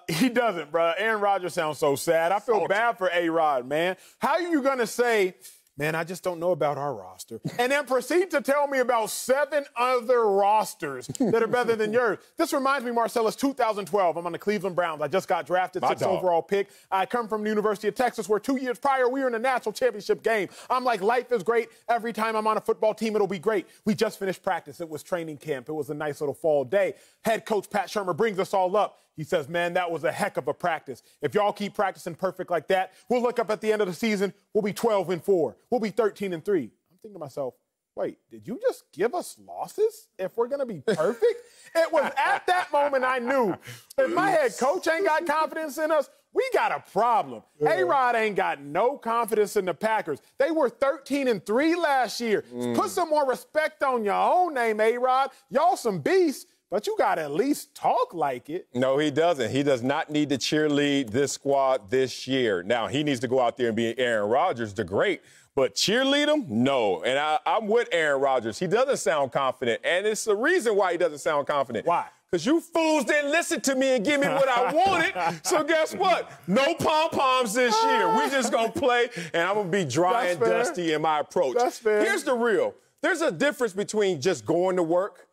He doesn't, bro. Aaron Rodgers sounds so sad. I feel bad for A-Rod, man. How are you going to say, man, I just don't know about our roster, and then proceed to tell me about 7 other rosters that are better than yours? This reminds me, Marcellus, 2012. I'm on the Cleveland Browns. I just got drafted, 6th overall pick. I come from the University of Texas, where 2 years prior we were in a national championship game. I'm like, life is great. Every time I'm on a football team, it'll be great. We just finished practice. It was training camp. It was a nice little fall day. Head coach Pat Shermer brings us all up. He says, man, that was a heck of a practice. If y'all keep practicing perfect like that, we'll look up at the end of the season, we'll be 12-4. We'll be 13-3. I'm thinking to myself, wait, did you just give us losses if we're going to be perfect? It was at that moment I knew, if my head coach ain't got confidence in us, we got a problem. A-Rod ain't got no confidence in the Packers. They were 13-3 last year. Put some more respect on your own name, A-Rod. Y'all some beasts. But you got to at least talk like it. No, he doesn't. He does not need to cheerlead this squad this year. Now, he needs to go out there and be Aaron Rodgers, the great. But cheerlead him? No. And I'm with Aaron Rodgers. He doesn't sound confident. And it's the reason why he doesn't sound confident. Why? Because you fools didn't listen to me and give me what I wanted. So guess what? No pom-poms this year. We just going to play, and I'm going to be dry and dusty in my approach. That's fair. Here's the real. There's a difference between just going to work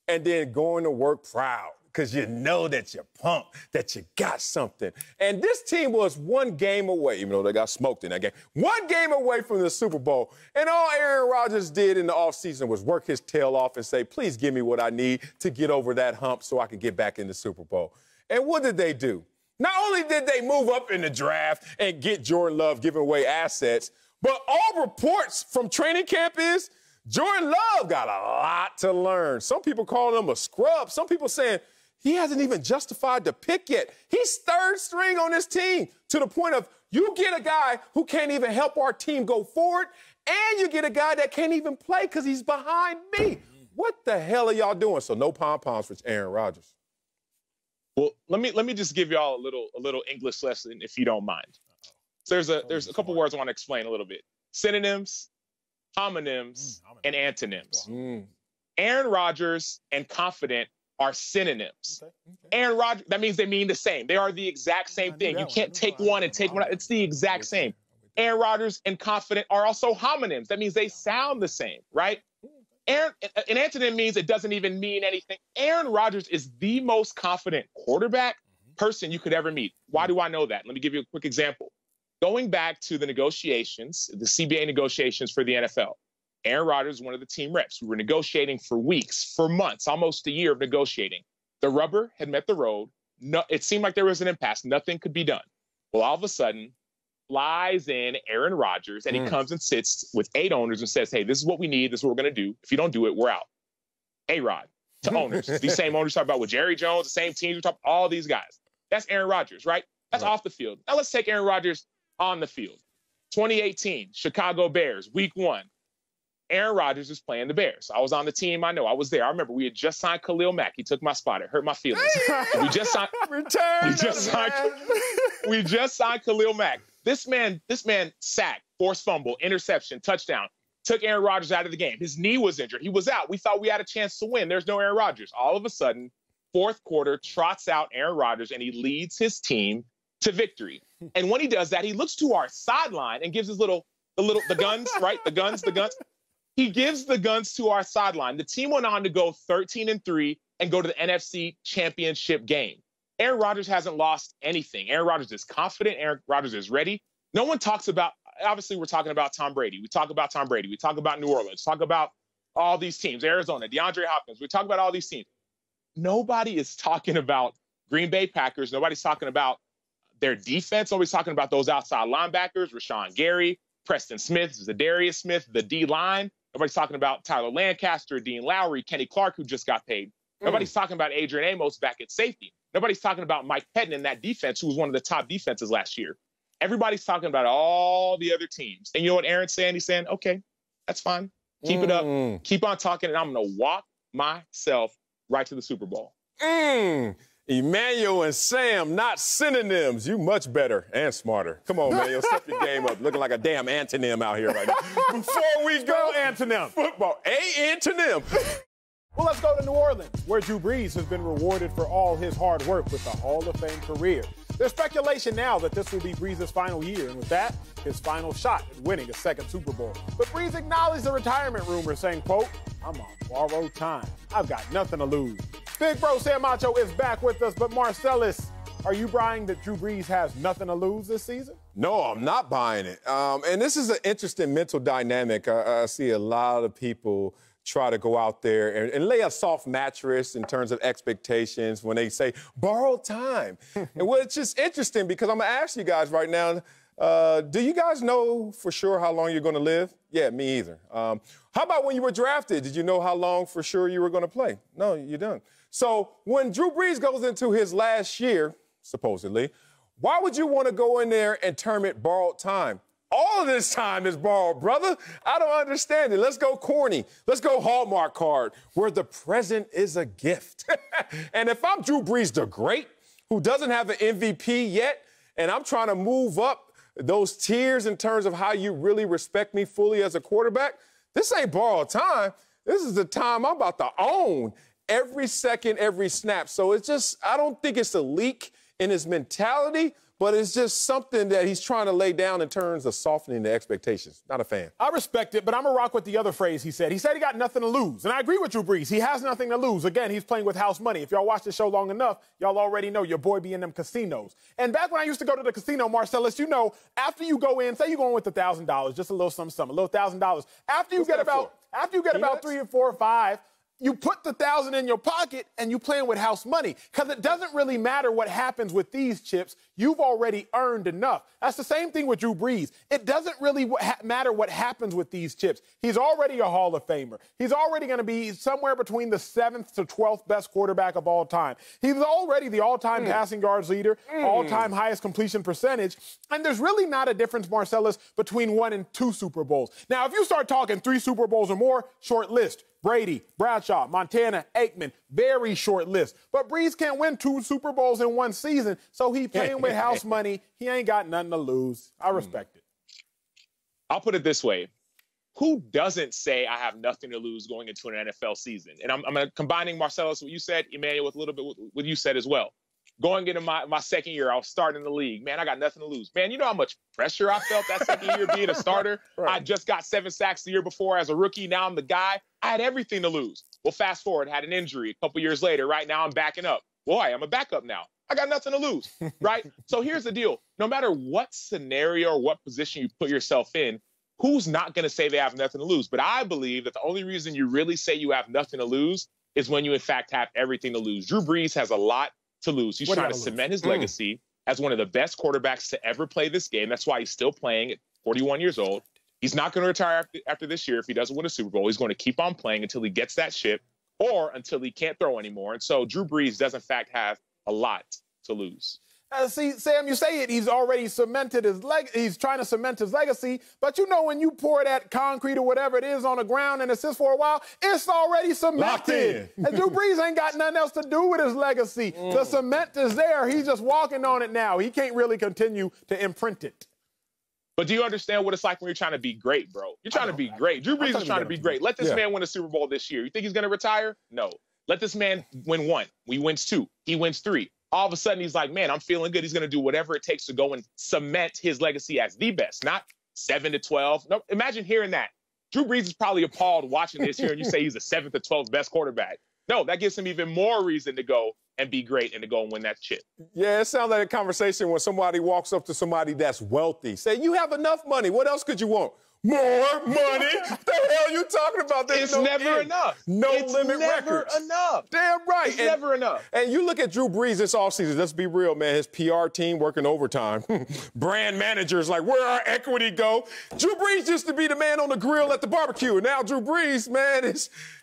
and then going to work proud, because you know that you're pumped, that you got something. And this team was one game away, even though they got smoked in that game, one game away from the Super Bowl. And all Aaron Rodgers did in the offseason was work his tail off and say, please give me what I need to get over that hump so I can get back in the Super Bowl. And what did they do? Not only did they move up in the draft and get Jordan Love giving away assets, but all reports from training camp is Jordan Love got a lot to learn. Some people calling him a scrub. Some people saying he hasn't even justified the pick yet. He's third string on this team, to the point of you get a guy who can't even help our team go forward, and you get a guy that can't even play because he's behind me. What the hell are y'all doing? So no pom-poms for Aaron Rodgers. Well, let me just give y'all a little English lesson, if you don't mind. There's a couple words I want to explain a little bit. Synonyms, homonyms, and antonyms. Aaron Rodgers and confident are synonyms. Aaron Rodgers, that means they mean the same. They are the exact same thing. You can't take one and take one out. It's the exact same. Aaron Rodgers and confident are also homonyms. That means they sound the same, right? An antonym means it doesn't even mean anything. Aaron Rodgers is the most confident quarterback person you could ever meet. Why do I know that? Let me give you a quick example. Going back to the negotiations, the CBA negotiations for the NFL, Aaron Rodgers, one of the team reps, we were negotiating for weeks, for months, almost a year of negotiating. The rubber had met the road. No, it seemed like there was an impasse. Nothing could be done. Well, all of a sudden, flies in Aaron Rodgers, and he comes and sits with 8 owners and says, hey, this is what we need. This is what we're going to do. If you don't do it, we're out. A-Rod to owners. These same owners talk about with Jerry Jones, the same teams, we talk about all these guys. That's Aaron Rodgers, right? That's off the field. Now let's take Aaron Rodgers on the field. 2018, Chicago Bears, week 1. Aaron Rodgers is playing the Bears. I was on the team. I know. I was there. I remember we had just signed Khalil Mack. He took my spot. It hurt my feelings. We just signed Khalil Mack. This man sacked, forced fumble, interception, touchdown. Took Aaron Rodgers out of the game. His knee was injured. He was out. We thought we had a chance to win. There's no Aaron Rodgers. All of a sudden, fourth quarter, trots out Aaron Rodgers, and he leads his team to victory. And when he does that, he looks to our sideline and gives his the guns, right? The guns. He gives the guns to our sideline. The team went on to go 13-3 and go to the NFC Championship game. Aaron Rodgers hasn't lost anything. Aaron Rodgers is confident. Aaron Rodgers is ready. No one talks about, obviously, we're talking about Tom Brady. We talk about Tom Brady. We talk about New Orleans. Talk about all these teams, Arizona, DeAndre Hopkins. We talk about all these teams. Nobody is talking about Green Bay Packers. Nobody's talking about their defense. Nobody's talking about those outside linebackers, Rashawn Gary, Preston Smith, Zadarius Smith, the D-line. Nobody's talking about Tyler Lancaster, Dean Lowry, Kenny Clark, who just got paid. Nobody's talking about Adrian Amos back at safety. Nobody's talking about Mike Pettin in that defense, who was one of the top defenses last year. Everybody's talking about all the other teams. And you know what Aaron's saying? He's saying, okay, that's fine. Keep it up. Keep on talking, and I'm going to walk myself right to the Super Bowl. Emmanuel and Sam, not synonyms. You much better and smarter. Come on, man. You'll step your game up. Looking like a damn antonym out here right now. Before we go, antonym. Football. Antonym. Well, let's go to New Orleans, where Drew Brees has been rewarded for all his hard work with a Hall of Fame career. There's speculation now that this will be Brees' final year, and with that, his final shot at winning a second Super Bowl. But Brees acknowledged the retirement rumor, saying, quote, "I'm on borrowed time. I've got nothing to lose." Big Bro Sam Macho is back with us, but Marcellus, are you buying that Drew Brees has nothing to lose this season? No, I'm not buying it. And this is an interesting mental dynamic. I see a lot of people try to go out there and lay a soft mattress in terms of expectations when they say borrowed time. And well, it's just interesting because I'm going to ask you guys right now, do you guys know for sure how long you're going to live? Yeah, me either. How about when you were drafted? Did you know how long for sure you were going to play? No, you don't. So when Drew Brees goes into his last year, supposedly, why would you want to go in there and term it borrowed time? All of this time is borrowed, brother. I don't understand it. Let's go corny. Let's go Hallmark card, where the present is a gift. And if I'm Drew Brees the Great, who doesn't have an MVP yet, and I'm trying to move up those tiers in terms of how you really respect me fully as a quarterback, this ain't borrowed time. This is the time I'm about to own every second, every snap. So it's just, I don't think it's a leak in his mentality, but it's just something that he's trying to lay down in terms of softening the expectations. Not a fan. I respect it, but I'm going to rock with the other phrase he said. He said he got nothing to lose. And I agree with Drew Brees. He has nothing to lose. Again, he's playing with house money. If y'all watch the show long enough, y'all already know your boy be in them casinos. And back when I used to go to the casino, Marcellus, you know, after you go in, say you're going with $1,000, just a little something, a little $1,000. After you get about 3 or 4 or 5, you put the $1,000 in your pocket and you playing with house money, because it doesn't really matter what happens with these chips. You've already earned enough. That's the same thing with Drew Brees. It doesn't really matter what happens with these chips. He's already a Hall of Famer. He's already going to be somewhere between the 7th to 12th best quarterback of all time. He's already the all-time passing yards leader, all-time highest completion percentage. And there's really not a difference, Marcellus, between 1 and 2 Super Bowls. Now, if you start talking 3 Super Bowls or more, short list. Brady, Bradshaw, Montana, Aikman, very short list. But Brees can't win 2 Super Bowls in 1 season, so he playing with house money. He ain't got nothing to lose. I respect it. I'll put it this way. Who doesn't say I have nothing to lose going into an NFL season? And I'm combining, Marcellus, what you said, Emmanuel, with a little bit what you said as well. Going into my second year, I was starting the league. Man, I got nothing to lose. Man, you know how much pressure I felt that second year being a starter? Right. I just got 7 sacks the year before as a rookie. Now I'm the guy. I had everything to lose. Well, fast forward, had an injury a couple years later. Right now I'm backing up. Boy, I'm a backup now. I got nothing to lose, right? So here's the deal. No matter what scenario or what position you put yourself in, who's not going to say they have nothing to lose? But I believe that the only reason you really say you have nothing to lose is when you, in fact, have everything to lose. Drew Brees has a lot to lose. He's trying to cement his legacy as one of the best quarterbacks to ever play this game. That's why he's still playing at 41 years old. He's not going to retire after this year if he doesn't win a Super Bowl. He's going to keep on playing until he gets that ship or until he can't throw anymore. And so Drew Brees does, in fact, have a lot to lose. See, Sam, you say it, he's already cemented his he's trying to cement his legacy, but you know when you pour that concrete or whatever it is on the ground and it sits for a while, it's already cemented. And Drew Brees ain't got nothing else to do with his legacy. The cement is there. He's just walking on it now. He can't really continue to imprint it. But do you understand what it's like when you're trying to be great, bro? You're trying to be great. Drew Brees is trying to be great. Let this man win a Super Bowl this year. You think he's going to retire? No. Let this man win 1. He wins 2. He wins 3. All of a sudden, he's like, man, I'm feeling good. He's going to do whatever it takes to go and cement his legacy as the best, not 7 to 12. No, imagine hearing that. Drew Brees is probably appalled watching this here and you say he's the 7th or 12th best quarterback. No, that gives him even more reason to go and be great and to go and win that chip. Yeah, it sounds like a conversation when somebody walks up to somebody that's wealthy. Say, you have enough money. What else could you want? More money? What the hell are you talking about? It's never enough. No limit records. It's never enough. Damn right. It's never enough. And you look at Drew Brees this offseason. Let's be real, man. His PR team working overtime. Brand managers like, where our equity go? Drew Brees used to be the man on the grill at the barbecue. And now Drew Brees, man,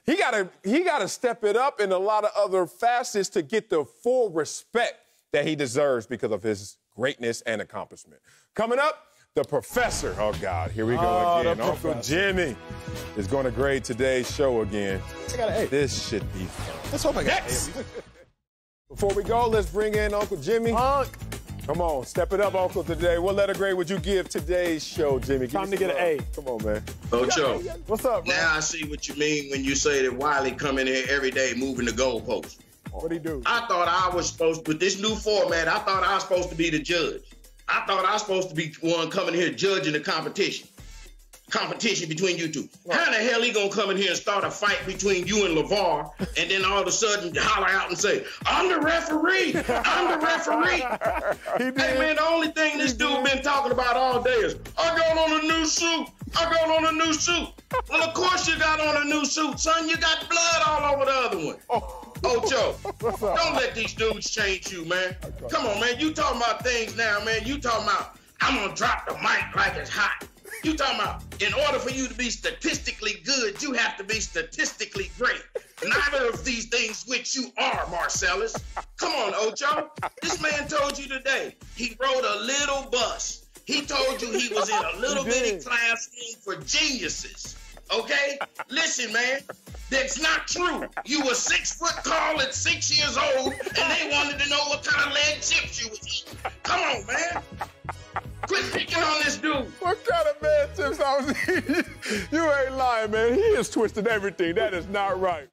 he gotta step it up in a lot of other facets to get the full respect that he deserves because of his greatness and accomplishment. Coming up, the professor. Oh, God, here we go again. Uncle Jimmy is going to grade today's show again. I got an A. This should be fun. Let's hope I got Next. an A. Before we go, let's bring in Uncle Jimmy. Come on, step it up, Uncle, today. What letter grade would you give today's show, Jimmy? Time to get an A. Come on, man. Ocho. What's up, bro? Now I see what you mean when you say that Wiley come in here every day moving the goalposts. What'd he do? I thought I was supposed to, with this new format, I thought I was supposed to be the judge. I thought I was supposed to be one coming here judging the competition between you two. How in the hell he gonna come in here and start a fight between you and LeVar and then all of a sudden holler out and say, I'm the referee, I'm the referee. Hey man, the only thing this dude been talking about all day is, I got on a new suit, I got on a new suit. Well, of course you got on a new suit, son. You got blood all over the other one. Ocho, don't let these dudes change you, man. Come on, man. You talking about things now, man. You talking about, I'm going to drop the mic like it's hot. You talking about, in order for you to be statistically good, you have to be statistically great. Neither of these things which you are, Marcellus. Come on, Ocho. This man told you today he rode a little bus. He told you he was in a little bitty classroom for geniuses. Okay? Listen, man. That's not true. You were 6 foot tall at 6 years old, and they wanted to know what kind of lead chips you was eating. Come on, man. Quit picking on this dude. What kind of man chips I was eating? You ain't lying, man. He is twisting everything. That is not right.